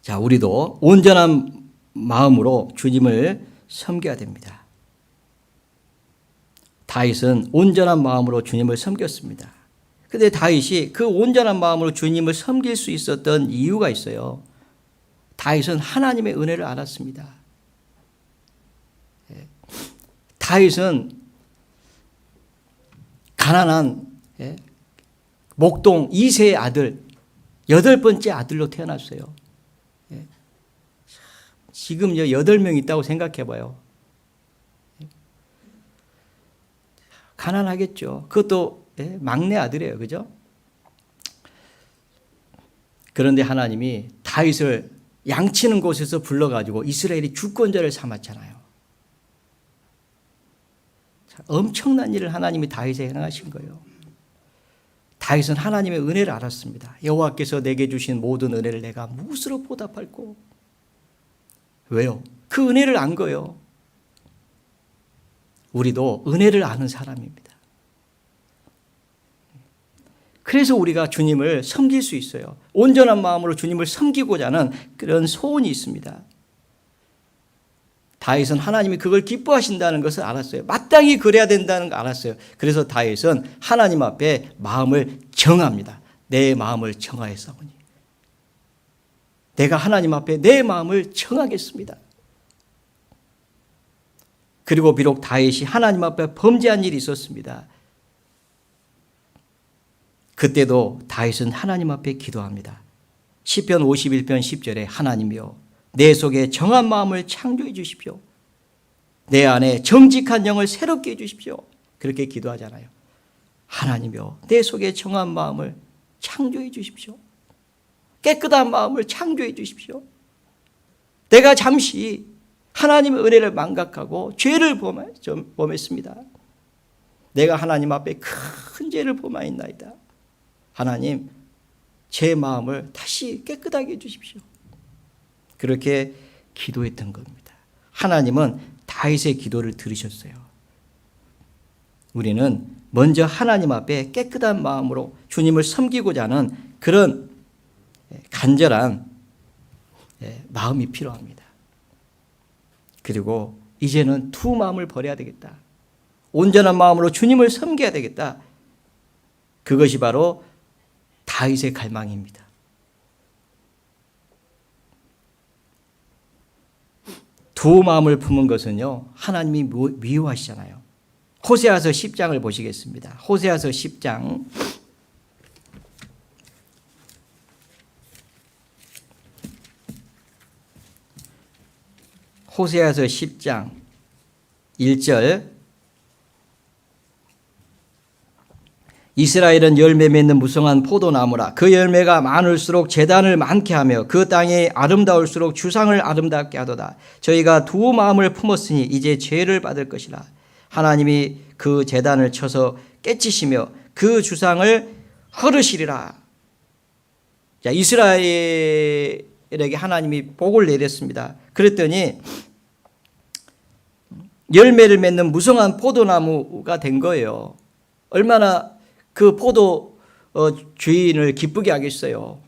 자, 우리도 온전한 마음으로 주님을 섬겨야 됩니다. 다윗은 온전한 마음으로 주님을 섬겼습니다. 그런데 다윗이 그 온전한 마음으로 주님을 섬길 수 있었던 이유가 있어요. 다윗은 하나님의 은혜를 알았습니다. 다윗은 가난한 목동 2세의 아들, 8번째 아들로 태어났어요. 지금 8명 있다고 생각해 봐요. 가난하겠죠. 그것도 막내 아들이에요. 그죠? 그런데 하나님이 다윗을 양치는 곳에서 불러가지고 이스라엘이 주권자를 삼았잖아요. 엄청난 일을 하나님이 다윗에 행하신 거예요. 다윗은 하나님의 은혜를 알았습니다. 여호와께서 내게 주신 모든 은혜를 내가 무엇으로 보답할꼬? 왜요? 그 은혜를 안 거예요. 우리도 은혜를 아는 사람입니다. 그래서 우리가 주님을 섬길 수 있어요. 온전한 마음으로 주님을 섬기고자 하는 그런 소원이 있습니다. 다윗은 하나님이 그걸 기뻐하신다는 것을 알았어요. 마땅히 그래야 된다는 걸 알았어요. 그래서 다윗은 하나님 앞에 마음을 정합니다. 내 마음을 정하였사오니 내가 하나님 앞에 내 마음을 정하겠습니다. 그리고 비록 다윗이 하나님 앞에 범죄한 일이 있었습니다. 그때도 다윗은 하나님 앞에 기도합니다. 시편 51편 10절에 하나님이여 내 속에 정한 마음을 창조해 주십시오. 내 안에 정직한 영을 새롭게 해 주십시오. 그렇게 기도하잖아요. 하나님이여 내 속에 정한 마음을 창조해 주십시오. 깨끗한 마음을 창조해 주십시오. 내가 잠시 하나님의 은혜를 망각하고 죄를 범했습니다. 내가 하나님 앞에 큰 죄를 범하였나이다. 하나님 제 마음을 다시 깨끗하게 해주십시오. 그렇게 기도했던 겁니다. 하나님은 다윗의 기도를 들으셨어요. 우리는 먼저 하나님 앞에 깨끗한 마음으로 주님을 섬기고자 하는 그런 간절한 마음이 필요합니다. 그리고 이제는 두 마음을 버려야 되겠다. 온전한 마음으로 주님을 섬겨야 되겠다. 그것이 바로 다윗의 갈망입니다. 두 마음을 품은 것은요, 하나님이 미워하시잖아요. 호세아서 10장을 보시겠습니다. 호세아서 10장. 호세아서 10장 1절. 이스라엘은 열매 맺는 무성한 포도나무라. 그 열매가 많을수록 제단을 많게 하며 그 땅이 아름다울수록 주상을 아름답게 하도다. 저희가 두 마음을 품었으니 이제 죄를 받을 것이라. 하나님이 그 제단을 쳐서 깨치시며 그 주상을 헐으시리라. 자, 이스라엘에게 하나님이 복을 내렸습니다. 그랬더니 열매를 맺는 무성한 포도나무가 된 거예요. 얼마나 그 포도 주인을 기쁘게 하겠어요.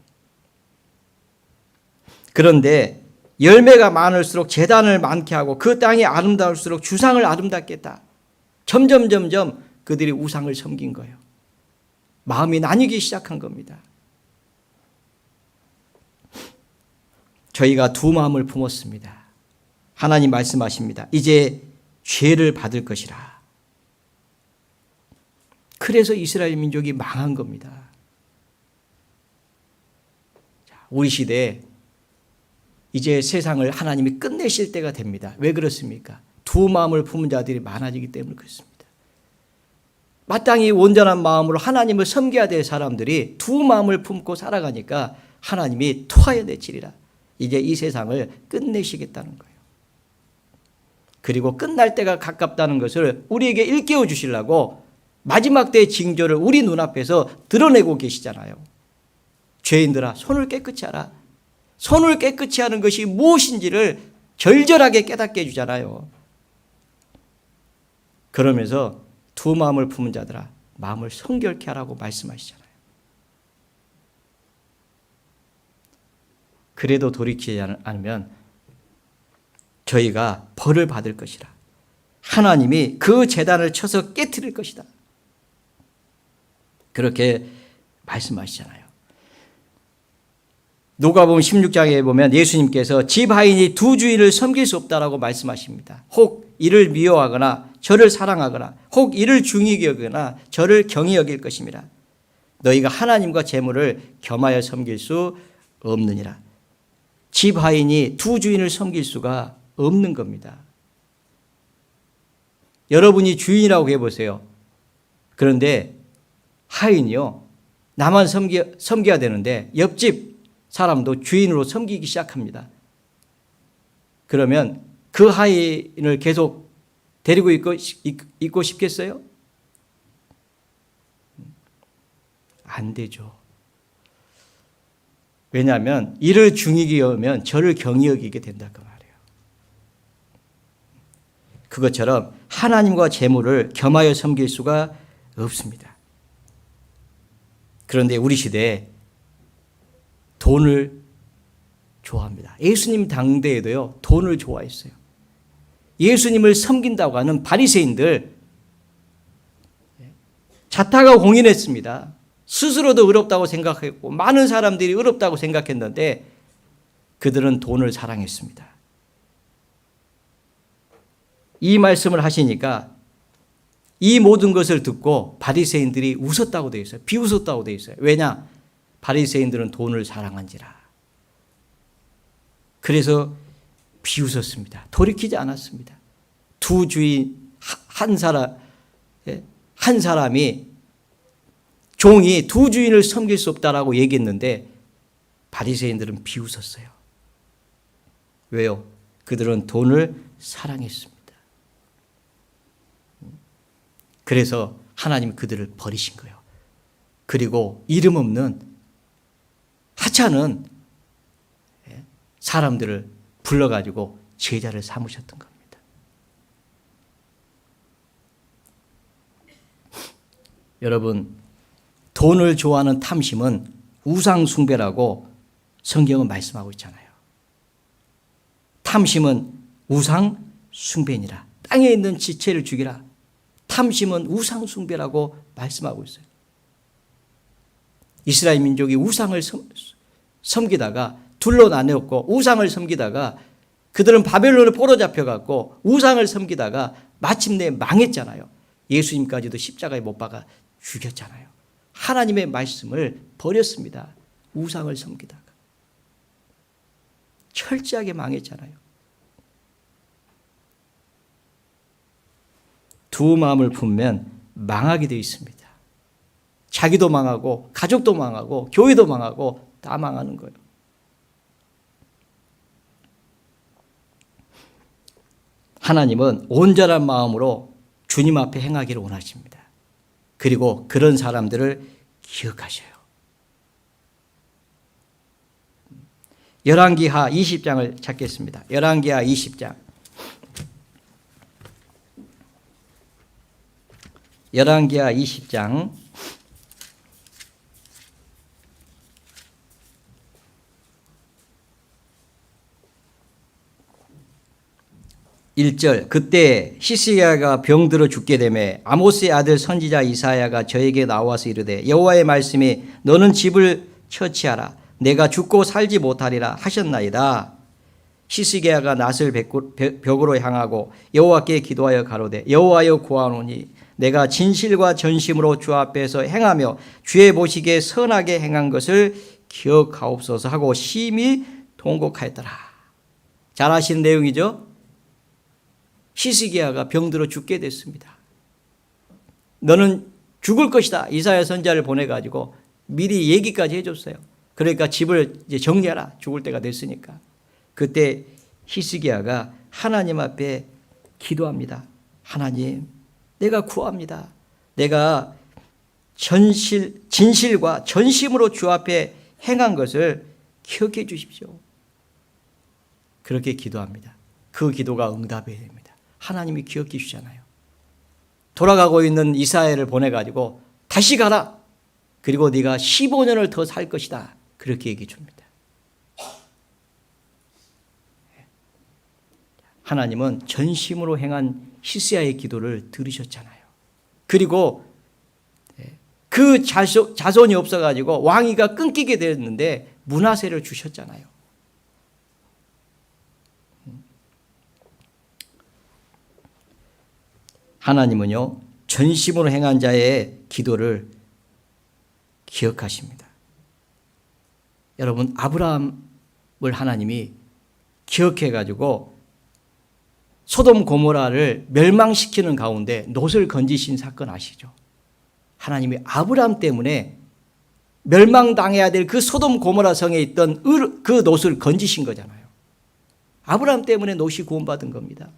그런데 열매가 많을수록 제단을 많게 하고 그 땅이 아름다울수록 주상을 아름답게 했다. 점점 그들이 우상을 섬긴 거예요. 마음이 나뉘기 시작한 겁니다. 저희가 두 마음을 품었습니다. 하나님 말씀하십니다. 이제 죄를 받을 것이라. 그래서 이스라엘 민족이 망한 겁니다. 우리 시대에 이제 세상을 하나님이 끝내실 때가 됩니다. 왜 그렇습니까? 두 마음을 품은 자들이 많아지기 때문에 그렇습니다. 마땅히 온전한 마음으로 하나님을 섬겨야 될 사람들이 두 마음을 품고 살아가니까 하나님이 토하여 내치리라. 이제 이 세상을 끝내시겠다는 거예요. 그리고 끝날 때가 가깝다는 것을 우리에게 일깨워 주시려고 마지막 때의 징조를 우리 눈앞에서 드러내고 계시잖아요. 죄인들아 손을 깨끗이 하라. 손을 깨끗이 하는 것이 무엇인지를 절절하게 깨닫게 해주잖아요. 그러면서 두 마음을 품은 자들아 마음을 성결케 하라고 말씀하시잖아요. 그래도 돌이키지 않으면 저희가 벌을 받을 것이라. 하나님이 그 제단을 쳐서 깨트릴 것이다. 그렇게 말씀하시잖아요. 누가복음 16장에 보면 예수님께서 집 하인이 두 주인을 섬길 수 없다라고 말씀하십니다. 혹 이를 미워하거나 저를 사랑하거나 혹 이를 중히 여기거나 저를 경히 여길 것입니다. 너희가 하나님과 재물을 겸하여 섬길 수 없느니라. 집 하인이 두 주인을 섬길 수가 없는 겁니다. 여러분이 주인이라고 해보세요. 그런데 하인이요, 나만 섬겨야 되는데 옆집 사람도 주인으로 섬기기 시작합니다. 그러면 그 하인을 계속 데리고 있고 싶겠어요? 안 되죠. 왜냐하면 이를 중히 여기면 저를 경히 여기게 된다 그 말이에요. 그것처럼 하나님과 재물을 겸하여 섬길 수가 없습니다. 그런데 우리 시대에 돈을 좋아합니다. 예수님 당대에도요, 돈을 좋아했어요. 예수님을 섬긴다고 하는 바리새인들 자타가 공인했습니다. 스스로도 의롭다고 생각했고 많은 사람들이 의롭다고 생각했는데 그들은 돈을 사랑했습니다. 이 말씀을 하시니까 이 모든 것을 듣고 바리새인들이 웃었다고 되어 있어요. 비웃었다고 되어 있어요. 왜냐? 바리새인들은 돈을 사랑한지라. 그래서 비웃었습니다. 돌이키지 않았습니다. 두 주인 한 사람이 종이 두 주인을 섬길 수 없다라고 얘기했는데 바리새인들은 비웃었어요. 왜요? 그들은 돈을 사랑했습니다. 그래서 하나님이 그들을 버리신 거예요. 그리고 이름 없는 하찮은 사람들을 불러가지고 제자를 삼으셨던 겁니다. 여러분, 돈을 좋아하는 탐심은 우상숭배라고 성경은 말씀하고 있잖아요. 탐심은 우상숭배니라. 땅에 있는 지체를 죽이라. 탐심은 우상숭배라고 말씀하고 있어요. 이스라엘 민족이 우상을 섬기다가 둘로 나뉘었고 우상을 섬기다가 그들은 바벨론에 포로 잡혀갔고 우상을 섬기다가 마침내 망했잖아요. 예수님까지도 십자가에 못 박아 죽였잖아요. 하나님의 말씀을 버렸습니다. 우상을 섬기다가. 철저하게 망했잖아요. 두 마음을 품으면 망하게 되어 있습니다. 자기도 망하고 가족도 망하고 교회도 망하고 다 망하는 거예요. 하나님은 온전한 마음으로 주님 앞에 행하기를 원하십니다. 그리고 그런 사람들을 기억하셔요. 열왕기하 20장을 찾겠습니다. 열왕기하 20장. 열왕기하 20장 1절. 그때 히스기야가 병들어 죽게 되매 아모스의 아들 선지자 이사야가 저에게 나와서 이르되 여호와의 말씀이 너는 집을 처치하라 내가 죽고 살지 못하리라 하셨나이다. 히스기야가 낫을 벽으로 향하고 여호와께 기도하여 가로되 여호와여 구하노니 내가 진실과 전심으로 주 앞에서 행하며 주의 보시기에 선하게 행한 것을 기억하옵소서 하고 심히 통곡하였더라. 잘 아시는 내용이죠. 히스기야가 병들어 죽게 됐습니다. 너는 죽을 것이다. 이사야 선지자를 보내가지고 미리 얘기까지 해줬어요. 그러니까 집을 이제 정리하라. 죽을 때가 됐으니까. 그때 히스기야가 하나님 앞에 기도합니다. 하나님, 내가 구합니다. 내가 진실과 전심으로 주 앞에 행한 것을 기억해 주십시오. 그렇게 기도합니다. 그 기도가 응답이 됩니다. 하나님이 기억해 주잖아요. 돌아가고 있는 이사야를 보내가지고 다시 가라. 그리고 네가 15년을 더 살 것이다. 그렇게 얘기해 줍니다. 하나님은 전심으로 행한 히스야의 기도를 들으셨잖아요. 그리고 그 자손이 없어가지고 왕위가 끊기게 되었는데 므낫세를 주셨잖아요. 하나님은요, 전심으로 행한 자의 기도를 기억하십니다. 여러분, 아브라함을 하나님이 기억해가지고 소돔 고모라를 멸망시키는 가운데 롯을 건지신 사건 아시죠? 하나님이 아브라함 때문에 멸망당해야 될 그 소돔 고모라 성에 있던 그 롯을 건지신 거잖아요. 아브라함 때문에 롯이 구원받은 겁니다.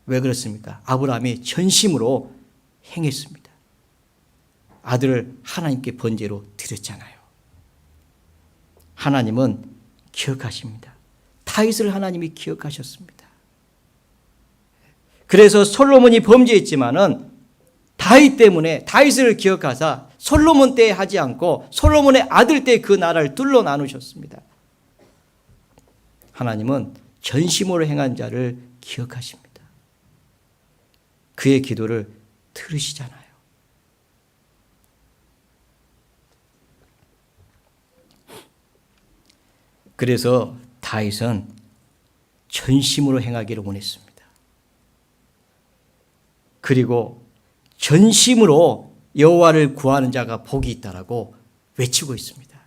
왜 그렇습니까? 아브라함이 전심으로 행했습니다. 아들을 하나님께 번제로 드렸잖아요. 하나님은 기억하십니다. 다윗을 하나님이 기억하셨습니다. 그래서 솔로몬이 범죄했지만은 다윗 때문에 다윗을 기억하사 솔로몬 때 하지 않고 솔로몬의 아들 때 그 나라를 둘로 나누셨습니다. 하나님은 전심으로 행한 자를 기억하십니다. 그의 기도를 들으시잖아요. 그래서 다윗은 전심으로 행하기를 원했습니다. 그리고 전심으로 여호와를 구하는 자가 복이 있다라고 외치고 있습니다.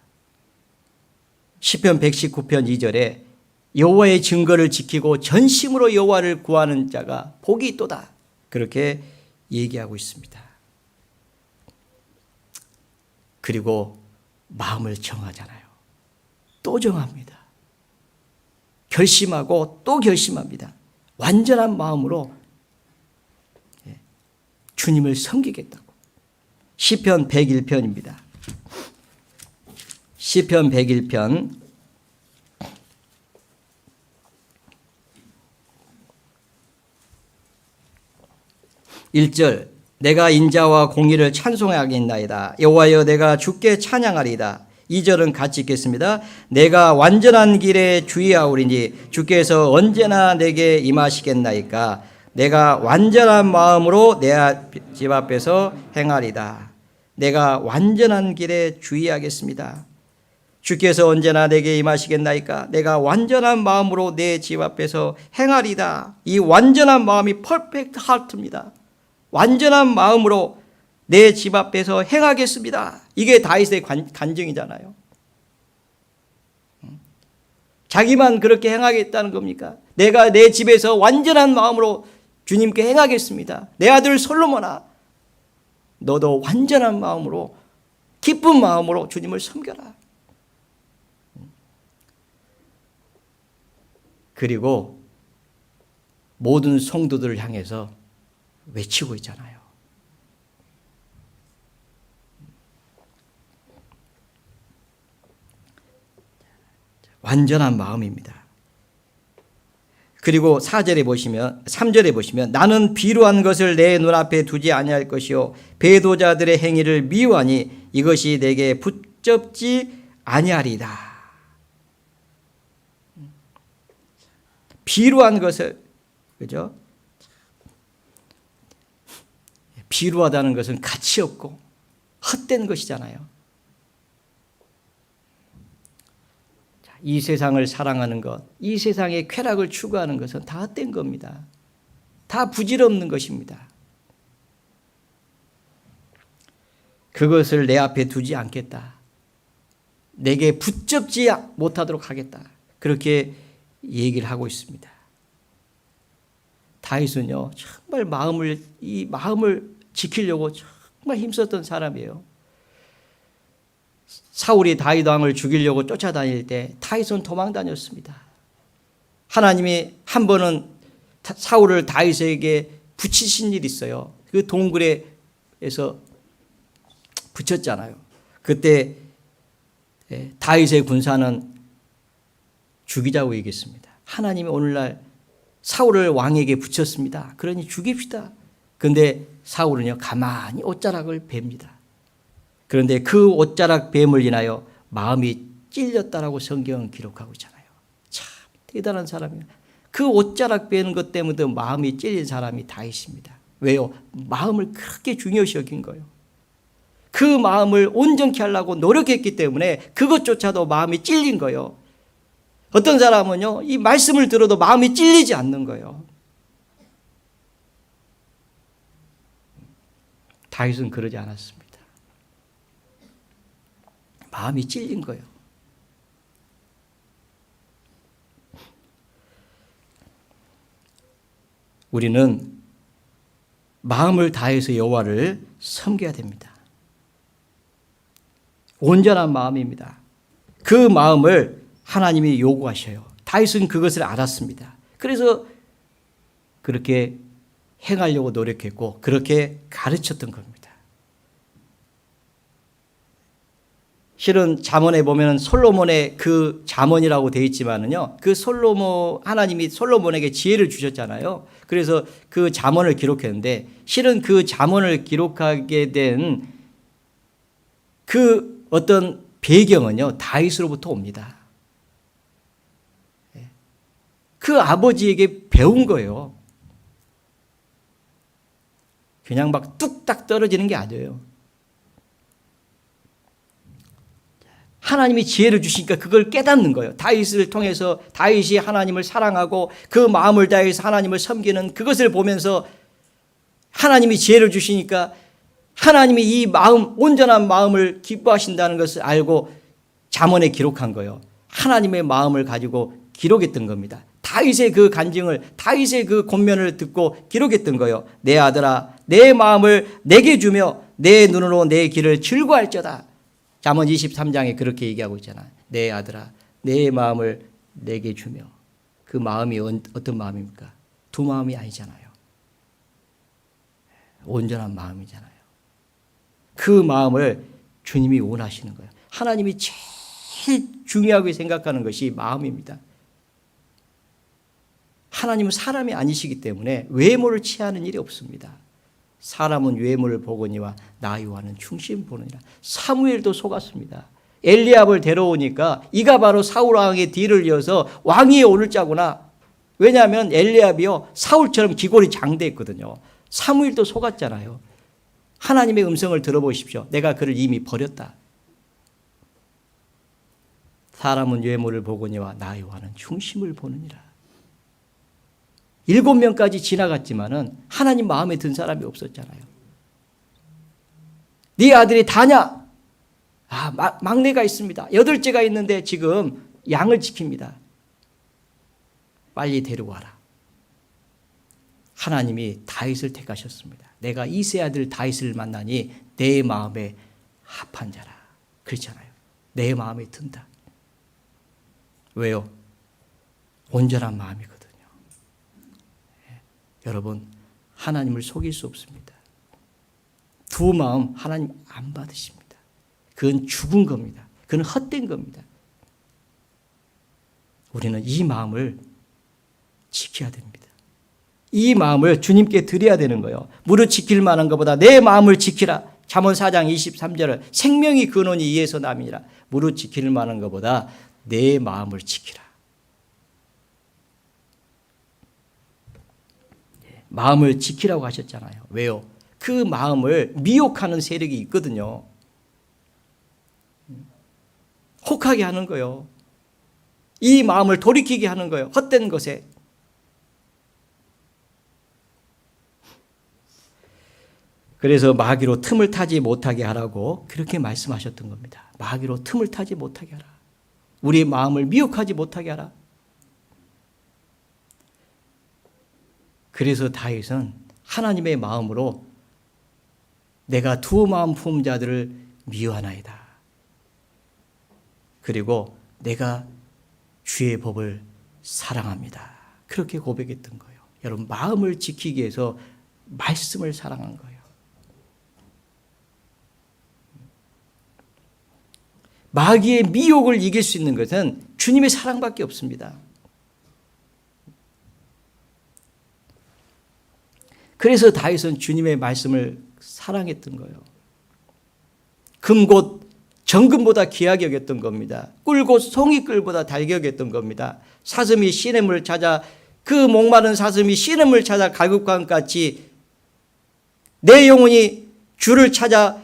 시편 119편 2절에 여호와의 증거를 지키고 전심으로 여호와를 구하는 자가 복이 있도다, 그렇게 얘기하고 있습니다. 그리고 마음을 정하잖아요. 또 정합니다. 결심하고 또 결심합니다. 완전한 마음으로 주님을 섬기겠다고. 시편 101편입니다. 시편 101편 1절, 내가 인자와 공의를 찬송하겠나이다. 여호와여, 내가 주께 찬양하리이다. 2절은 같이 읽겠습니다. 내가 완전한 길에 주의하오리니 주께서 언제나 내게 임하시겠나이까. 내가 완전한 마음으로 내 집 앞에서 행하리다. 내가 완전한 길에 주의하겠습니다. 주께서 언제나 내게 임하시겠나이까. 내가 완전한 마음으로 내 집 앞에서 행하리다. 이 완전한 마음이 퍼펙트 하트입니다. 완전한 마음으로 내 집 앞에서 행하겠습니다. 이게 다윗의 간증이잖아요. 자기만 그렇게 행하겠다는 겁니까? 내가 내 집에서 완전한 마음으로 주님께 행하겠습니다. 내 아들 솔로몬아, 너도 완전한 마음으로, 기쁜 마음으로 주님을 섬겨라. 그리고 모든 성도들을 향해서 외치고 있잖아요. 완전한 마음입니다. 그리고 4절에 보시면, 3절에 보시면, 나는 비루한 것을 내 눈앞에 두지 아니할 것이요 배도자들의 행위를 미워하니 이것이 내게 붙잡지 아니하리다. 비루한 것을, 그죠? 비루하다는 것은 가치 없고 헛된 것이잖아요. 이 세상을 사랑하는 것, 이 세상의 쾌락을 추구하는 것은 다 헛된 겁니다. 다 부질없는 것입니다. 그것을 내 앞에 두지 않겠다. 내게 붙잡지 못하도록 하겠다. 그렇게 얘기를 하고 있습니다. 다윗은요, 정말 이 마음을 지키려고 정말 힘썼던 사람이에요. 사울이 다윗 왕을 죽이려고 쫓아다닐 때 다윗은 도망 다녔습니다. 하나님이 한 번은 사울을 다윗에게 붙이신 일이 있어요. 그 동굴에서 붙였잖아요. 그때 다윗의 군사는 죽이자고 얘기했습니다. 하나님이 오늘날 사울을 왕에게 붙였습니다. 그러니 죽입시다. 그런데 사울은요, 가만히 옷자락을 뱁니다. 그런데 그 옷자락 뱀을 인하여 마음이 찔렸다라고 성경은 기록하고 있잖아요. 참 대단한 사람이에요. 그 옷자락 빼는 것 때문에 마음이 찔린 사람이 다윗입니다. 왜요? 마음을 그렇게 중요시 여긴 거예요. 그 마음을 온전케 하려고 노력했기 때문에 그것조차도 마음이 찔린 거예요. 어떤 사람은요, 이 말씀을 들어도 마음이 찔리지 않는 거예요. 다윗은 그러지 않았습니다. 마음이 찔린 거예요. 우리는 마음을 다해서 여호와를 섬겨야 됩니다. 온전한 마음입니다. 그 마음을 하나님이 요구하셔요. 다윗은 그것을 알았습니다. 그래서 그렇게 행하려고 노력했고 그렇게 가르쳤던 겁니다. 실은 잠언에 보면 솔로몬의 그 잠언이라고 되어 있지만은요, 그 하나님이 솔로몬에게 지혜를 주셨잖아요. 그래서 그 잠언을 기록했는데, 실은 그 잠언을 기록하게 된 그 어떤 배경은요, 다윗으로부터 옵니다. 그 아버지에게 배운 거예요. 그냥 막 뚝딱 떨어지는 게 아니에요. 하나님이 지혜를 주시니까 그걸 깨닫는 거예요. 다윗을 통해서 다윗이 하나님을 사랑하고 그 마음을 다해서 하나님을 섬기는 그것을 보면서 하나님이 지혜를 주시니까 하나님이 이 마음, 온전한 마음을 기뻐하신다는 것을 알고 잠언에 기록한 거예요. 하나님의 마음을 가지고 기록했던 겁니다. 다윗의 그 간증을, 다윗의 그 권면을 듣고 기록했던 거예요. 내 아들아, 내 마음을 내게 주며 내 눈으로 내 길을 즐거워할지어다. 잠언 23장에 그렇게 얘기하고 있잖아. 내 아들아, 내 마음을 내게 주며. 그 마음이 어떤 마음입니까? 두 마음이 아니잖아요. 온전한 마음이잖아요. 그 마음을 주님이 원하시는 거예요. 하나님이 제일 중요하게 생각하는 것이 마음입니다. 하나님은 사람이 아니시기 때문에 외모를 취하는 일이 없습니다. 사람은 외모를 보거니와 나 여호와는 충심 보느니라. 사무엘도 속았습니다. 엘리압을 데려오니까 이가 바로 사울 왕의 뒤를 이어서 왕위에 오를 자구나. 왜냐하면 엘리압이요, 사울처럼 기골이 장대했거든요. 사무엘도 속았잖아요. 하나님의 음성을 들어보십시오. 내가 그를 이미 버렸다. 사람은 외모를 보거니와 나 여호와는 충심을 보느니라. 7명까지 지나갔지만은 하나님 마음에 든 사람이 없었잖아요. 네 아들이 다냐? 막내가 있습니다. 8째가 있는데 지금 양을 지킵니다. 빨리 데려와라. 하나님이 다윗을 택하셨습니다. 내가 이세 아들 다윗을 만나니 내 마음에 합한 자라. 그렇잖아요. 내 마음에 든다. 왜요? 온전한 마음이거든요. 여러분, 하나님을 속일 수 없습니다. 두 마음 하나님 안 받으십니다. 그건 죽은 겁니다. 그건 헛된 겁니다. 우리는 이 마음을 지켜야 됩니다. 이 마음을 주님께 드려야 되는 거예요. 무릇 지킬 만한 것보다 내 마음을 지키라. 잠언 4장 23절을 생명이 근원이 이에서 남이라. 무릇 지킬 만한 것보다 내 마음을 지키라. 마음을 지키라고 하셨잖아요. 왜요? 그 마음을 미혹하는 세력이 있거든요. 혹하게 하는 거예요. 이 마음을 돌이키게 하는 거예요. 헛된 것에. 그래서 마귀로 틈을 타지 못하게 하라고 그렇게 말씀하셨던 겁니다. 마귀로 틈을 타지 못하게 하라. 우리의 마음을 미혹하지 못하게 하라. 그래서 다윗은 하나님의 마음으로 내가 두 마음 품은 자들을 미워하나이다. 그리고 내가 주의 법을 사랑합니다. 그렇게 고백했던 거예요. 여러분, 마음을 지키기 위해서 말씀을 사랑한 거예요. 마귀의 미혹을 이길 수 있는 것은 주님의 사랑밖에 없습니다. 그래서 다윗은 주님의 말씀을 사랑했던 거예요. 금곧 정금보다 귀하게 여겼던 겁니다. 꿀고 송이꿀보다 달게 여겼던 겁니다. 사슴이 시냇물을 찾아, 그 목마른 사슴이 시냇물을 찾아 갈급광같이 내 영혼이 주를 찾아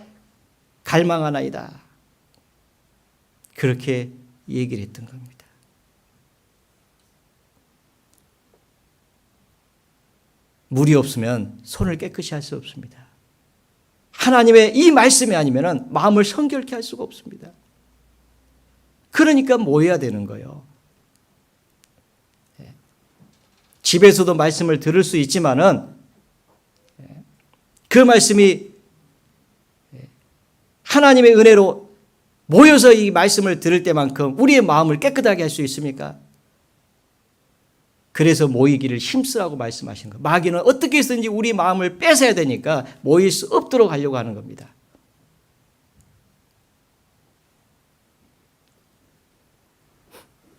갈망하나이다. 그렇게 얘기를 했던 겁니다. 물이 없으면 손을 깨끗이 할 수 없습니다. 하나님의 이 말씀이 아니면 마음을 성결케 할 수가 없습니다. 그러니까 모여야 되는 거예요. 집에서도 말씀을 들을 수 있지만은 그 말씀이 하나님의 은혜로 모여서 이 말씀을 들을 때만큼 우리의 마음을 깨끗하게 할 수 있습니까? 그래서 모이기를 힘쓰라고 말씀하신 거예요. 마귀는 어떻게 해서든지 우리 마음을 뺏어야 되니까 모일 수 없도록 하려고 하는 겁니다.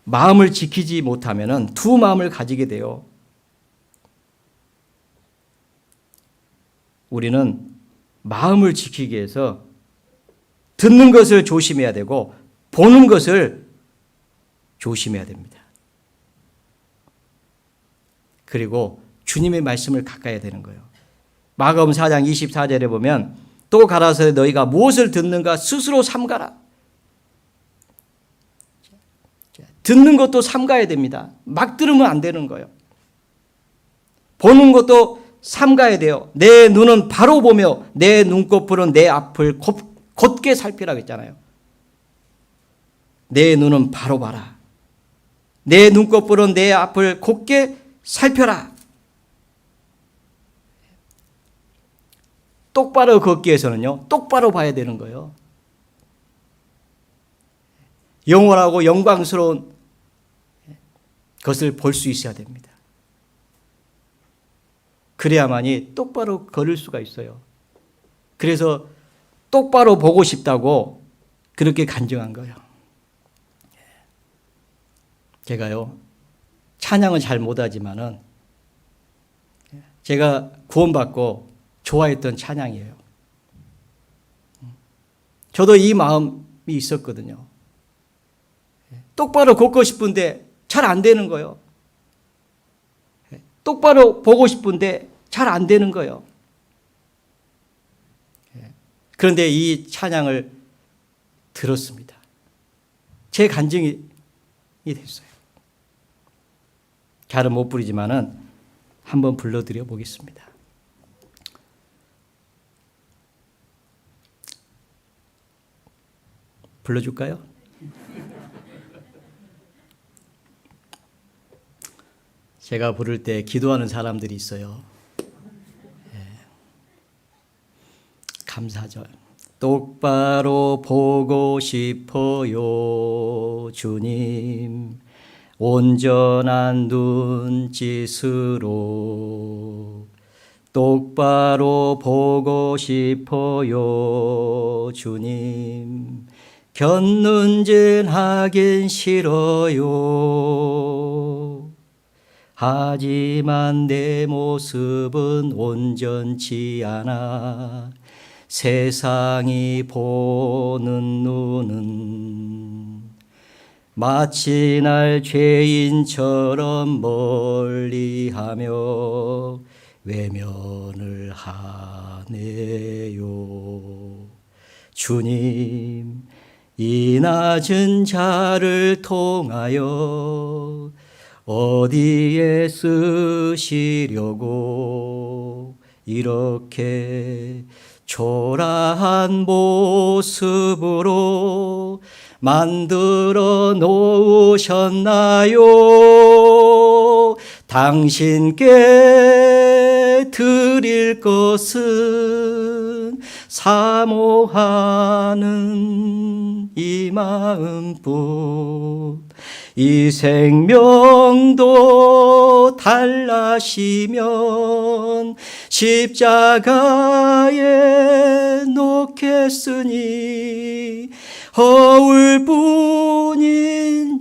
마음을 지키지 못하면 두 마음을 가지게 돼요. 우리는 마음을 지키기 위해서 듣는 것을 조심해야 되고 보는 것을 조심해야 됩니다. 그리고 주님의 말씀을 가까이 해야 되는 거예요. 마가복음 4장 24절에 보면 또 가라사대 너희가 무엇을 듣는가 스스로 삼가라. 듣는 것도 삼가야 됩니다. 막 들으면 안 되는 거예요. 보는 것도 삼가야 돼요. 내 눈은 바로 보며 내 눈꺼풀은 내 앞을 곧게 살피라고 했잖아요. 내 눈은 바로 봐라. 내 눈꺼풀은 내 앞을 곧게 살펴라. 똑바로 걷기 위해서는요, 똑바로 봐야 되는 거예요. 영원하고 영광스러운 것을 볼 수 있어야 됩니다. 그래야만이 똑바로 걸을 수가 있어요. 그래서 똑바로 보고 싶다고 그렇게 간증한 거예요. 제가요, 찬양은 잘 못하지만은 제가 구원받고 좋아했던 찬양이에요. 저도 이 마음이 있었거든요. 똑바로 걷고 싶은데 잘 안 되는 거예요. 똑바로 보고 싶은데 잘 안 되는 거예요. 그런데 이 찬양을 들었습니다. 제 간증이 됐어요. 잘은 못 부르지만은 한번 불러드려 보겠습니다. 불러줄까요? 제가 부를 때 기도하는 사람들이 있어요. 감사절. 똑바로 보고 싶어요, 주님. 온전한 눈짓으로 똑바로 보고 싶어요, 주님. 곁눈질하긴 싫어요. 하지만 내 모습은 온전치 않아. 세상이 보는 눈은 마치 날 죄인처럼 멀리하며 외면을 하네요. 주님, 이 낮은 자를 통하여 어디에 쓰시려고 이렇게 초라한 모습으로 만들어 놓으셨나요? 당신께 드릴 것은 사모하는 이 마음뿐. 이 생명도 달라시면 십자가에 놓겠으니 허울뿐인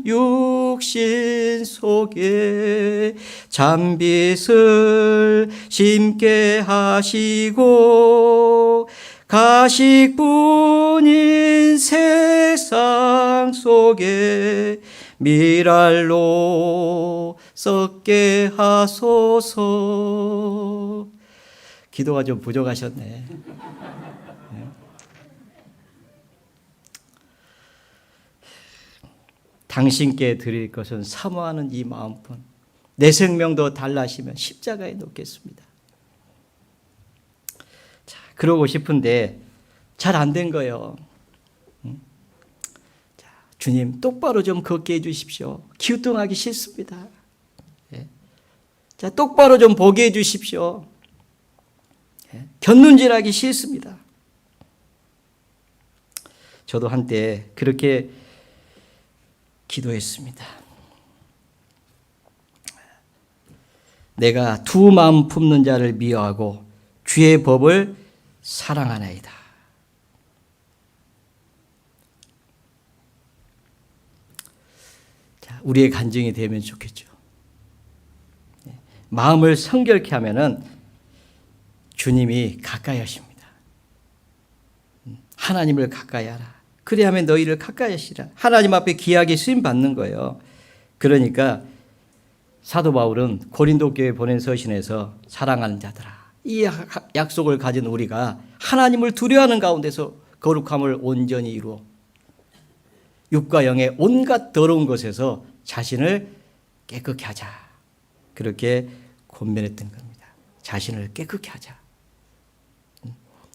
육신 속에 잔빛을 심게 하시고 가식뿐인 세상 속에 밀알로 썩게 하소서. 기도가 좀 부족하셨네. 당신께 드릴 것은 사모하는 이 마음뿐. 내 생명도 달라시면 십자가에 놓겠습니다. 자, 그러고 싶은데 잘 안 된 거예요. 자, 주님 똑바로 좀 걷게 해주십시오. 기우뚱하기 싫습니다. 예. 자, 똑바로 좀 보게 해주십시오. 예. 곁눈질하기 싫습니다. 저도 한때 그렇게 기도했습니다. 내가 두 마음 품는 자를 미워하고 주의 법을 사랑하나이다. 자, 우리의 간증이 되면 좋겠죠. 마음을 성결케 하면은 주님이 가까이 하십니다. 하나님을 가까이 하라. 그리하면 너희를 가까이 하시라. 하나님 앞에 귀하게 쓰임 받는 거예요. 그러니까 사도 바울은 고린도 교회 보낸 서신에서 사랑하는 자들아, 이 약속을 가진 우리가 하나님을 두려워하는 가운데서 거룩함을 온전히 이루어 육과 영의 온갖 더러운 것에서 자신을 깨끗게 하자. 그렇게 권면했던 겁니다. 자신을 깨끗게 하자.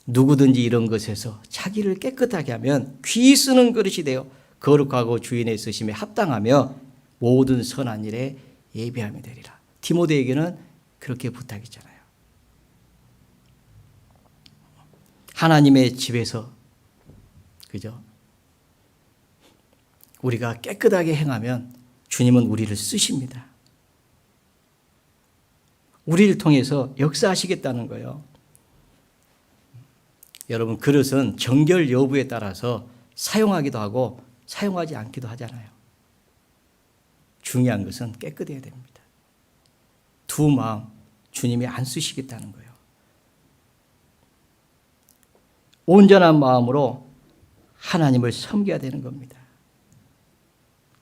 누구든지 이런 것에서 자기를 깨끗하게 하면 귀 쓰는 그릇이 되어 거룩하고 주인의 쓰심에 합당하며 모든 선한 일에 예비함이 되리라. 디모데에게는 그렇게 부탁했잖아요. 하나님의 집에서 그죠? 우리가 깨끗하게 행하면 주님은 우리를 쓰십니다. 우리를 통해서 역사하시겠다는 거예요. 여러분, 그릇은 정결 여부에 따라서 사용하기도 하고 사용하지 않기도 하잖아요. 중요한 것은 깨끗해야 됩니다. 두 마음 주님이 안 쓰시겠다는 거예요. 온전한 마음으로 하나님을 섬겨야 되는 겁니다.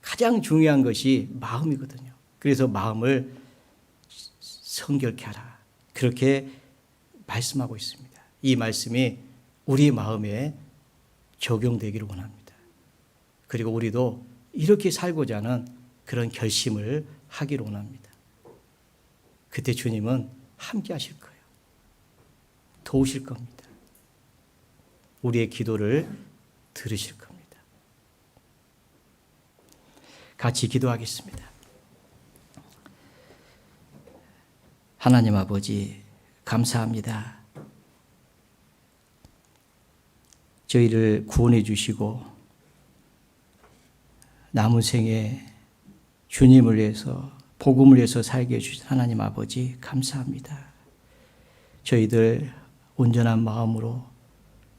가장 중요한 것이 마음이거든요. 그래서 마음을 성결케 하라. 그렇게 말씀하고 있습니다. 이 말씀이 우리 마음에 적용되기를 원합니다. 그리고 우리도 이렇게 살고자 하는 그런 결심을 하기를 원합니다. 그때 주님은 함께 하실 거예요. 도우실 겁니다. 우리의 기도를 들으실 겁니다. 같이 기도하겠습니다. 하나님 아버지, 감사합니다. 저희를 구원해 주시고 남은 생에 주님을 위해서 복음을 위해서 살게 해주신 하나님 아버지 감사합니다. 저희들 온전한 마음으로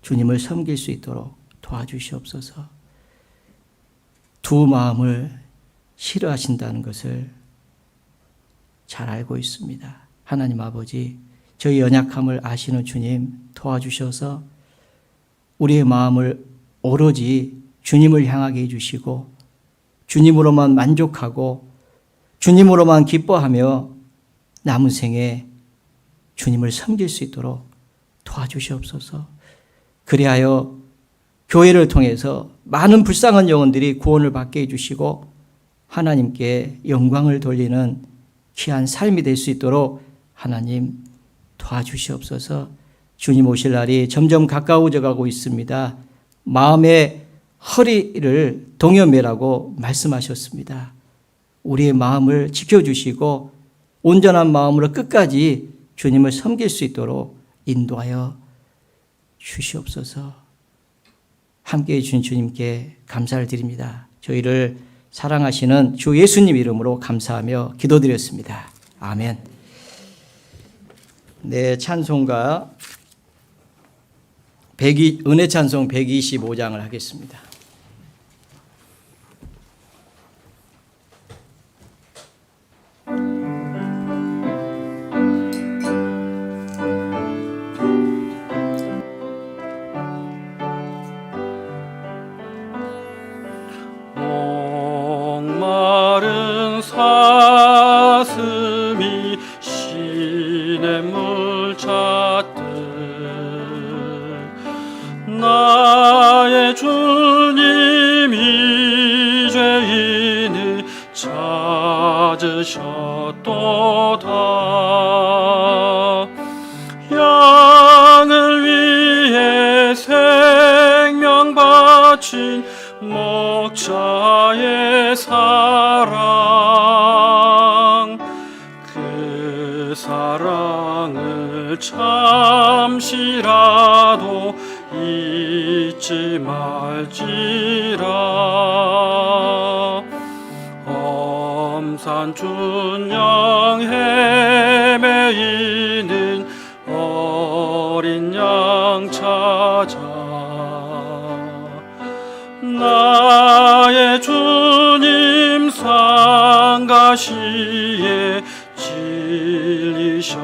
주님을 섬길 수 있도록 도와주시옵소서. 두 마음을 싫어하신다는 것을 잘 알고 있습니다. 하나님 아버지, 저희 연약함을 아시는 주님 도와주셔서 우리의 마음을 오로지 주님을 향하게 해주시고 주님으로만 만족하고 주님으로만 기뻐하며 남은 생에 주님을 섬길 수 있도록 도와주시옵소서. 그리하여 교회를 통해서 많은 불쌍한 영혼들이 구원을 받게 해주시고 하나님께 영광을 돌리는 귀한 삶이 될 수 있도록 하나님 도와주시옵소서. 주님 오실 날이 점점 가까워져 가고 있습니다. 마음의 허리를 동여매라고 말씀하셨습니다. 우리의 마음을 지켜주시고 온전한 마음으로 끝까지 주님을 섬길 수 있도록 인도하여 주시옵소서. 함께해 주신 주님께 감사를 드립니다. 저희를 사랑하시는 주 예수님 이름으로 감사하며 기도드렸습니다. 아멘. 네, 찬송가 은혜 찬송 125장을 하겠습니다. 시냇물 찾듯 나의 주님 이 죄인을 찾으셨도다. 양을 위해 생명 바친 목자의 사랑, 그 사랑을 잠시라도 잊지 말지라. 엄산 춘향 헤매이는 어린 양 찾아 나의 주님 상가시에 진리셨도다.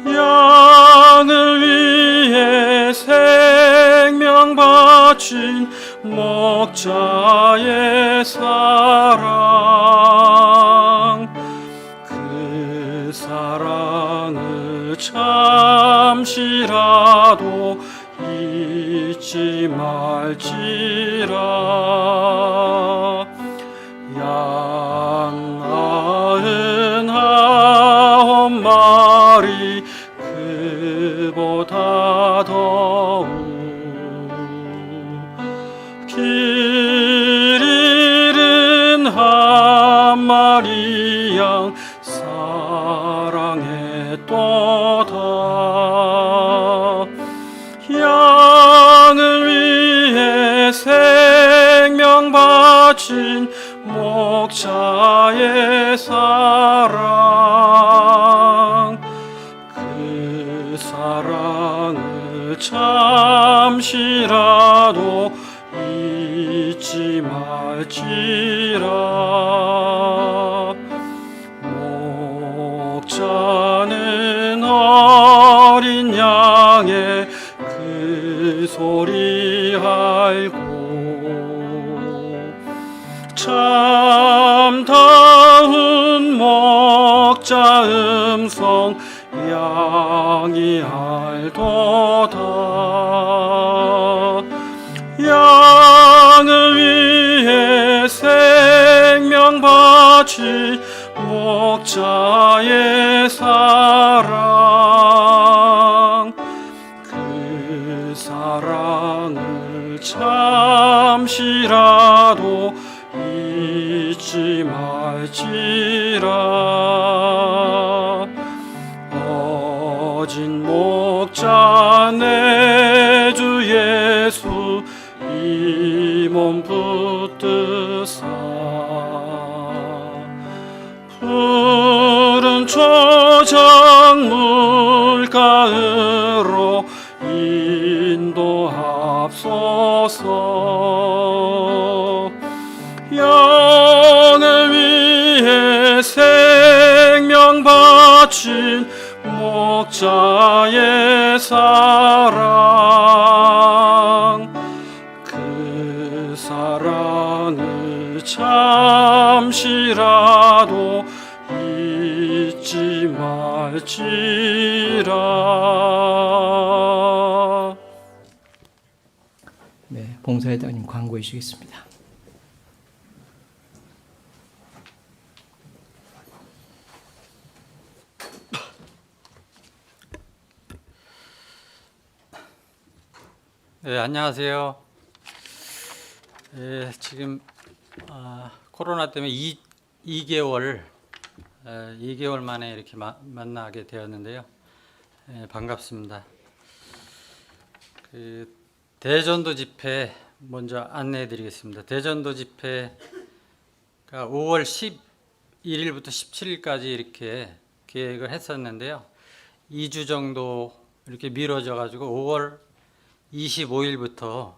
양을 위해 생명 바친 목자의 사랑, 그 사랑을 잠시라도 잊지 말지라. 양 99마리 그보다 더욱 길 잃은 한 마리 양 사랑했도다. 양을 위해 생명 바친 목자의 사랑, 그 사랑을 잠시라도 잊지 말지라. 목자는 어린 양의 그 소리 알고 참다운 목자 음성 양이 알도다. 양을 위해 생명 바친 목자의 사랑, 그 사랑을 잠시라도 잊지 말지라. 어진 목자 내 주 예수 이 몸 붙드사 푸른 초장 물가으로 인도하소서. 양을 위해 생명 바친 목자의 사랑, 그 사랑을 잠시라도 잊지 말지라. 네, 봉사회장님 광고해 주시겠습니다. 네, 안녕하세요. 지금 코로나 때문에 2개월 만에 이렇게 만나게 되었는데요. 반갑습니다. 그 대전도 집회 먼저 안내해 드리겠습니다. 대전도 집회가 5월 11일부터 17일까지 이렇게 계획을 했었는데요. 2주 정도 이렇게 미뤄져 가지고 5월 25일부터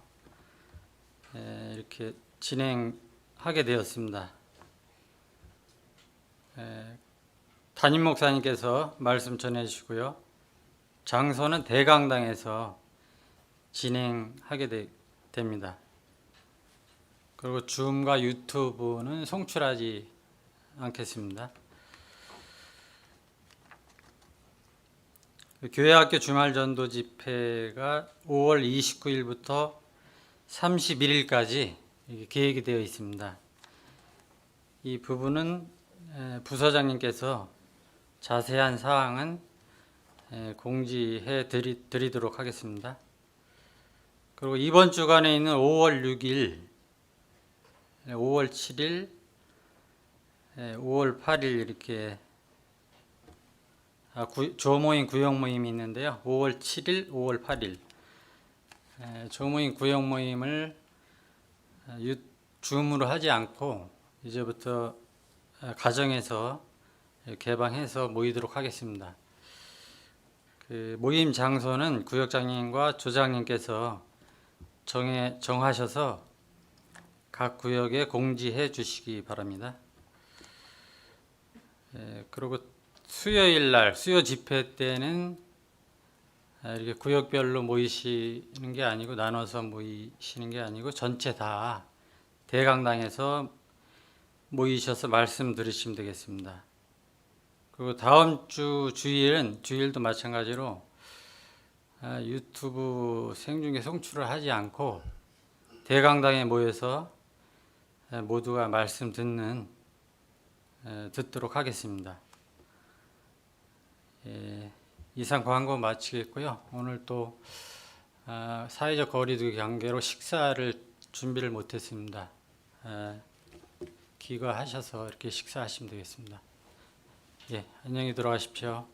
이렇게 진행하게 되었습니다. 담임 목사님께서 말씀 전해 주시고요. 장소는 대강당에서 진행하게 됩니다. 그리고 줌과 유튜브는 송출하지 않겠습니다. 교회학교 주말 전도 집회가 5월 29일부터 31일까지 계획이 되어 있습니다. 이 부분은 부서장님께서 자세한 사항은 공지해 드리도록 하겠습니다. 그리고 이번 주간에 있는 5월 6일, 5월 7일, 5월 8일 이렇게 조모임 구역 모임이 있는데요. 5월 7일, 5월 8일 조모임 구역 모임을 줌으로 하지 않고 이제부터 가정에서 개방해서 모이도록 하겠습니다. 그 모임 장소는 구역장님과 조장님께서 정하셔서 각 구역에 공지해 주시기 바랍니다. 그리고 수요일 날 수요 집회 때는 이렇게 구역별로 모이시는 게 아니고 나눠서 모이시는 게 아니고 전체 다 대강당에서 모이셔서 말씀 들으시면 되겠습니다. 그리고 다음 주 주일도 마찬가지로 유튜브 생중계 송출을 하지 않고 대강당에 모여서 모두가 말씀 듣도록 하겠습니다. 이상 광고 마치겠고요. 오늘 또 사회적 거리두기 관계로 식사를 준비를 못했습니다. 귀가하셔서 이렇게 식사하시면 되겠습니다. 안녕히 들어가십시오.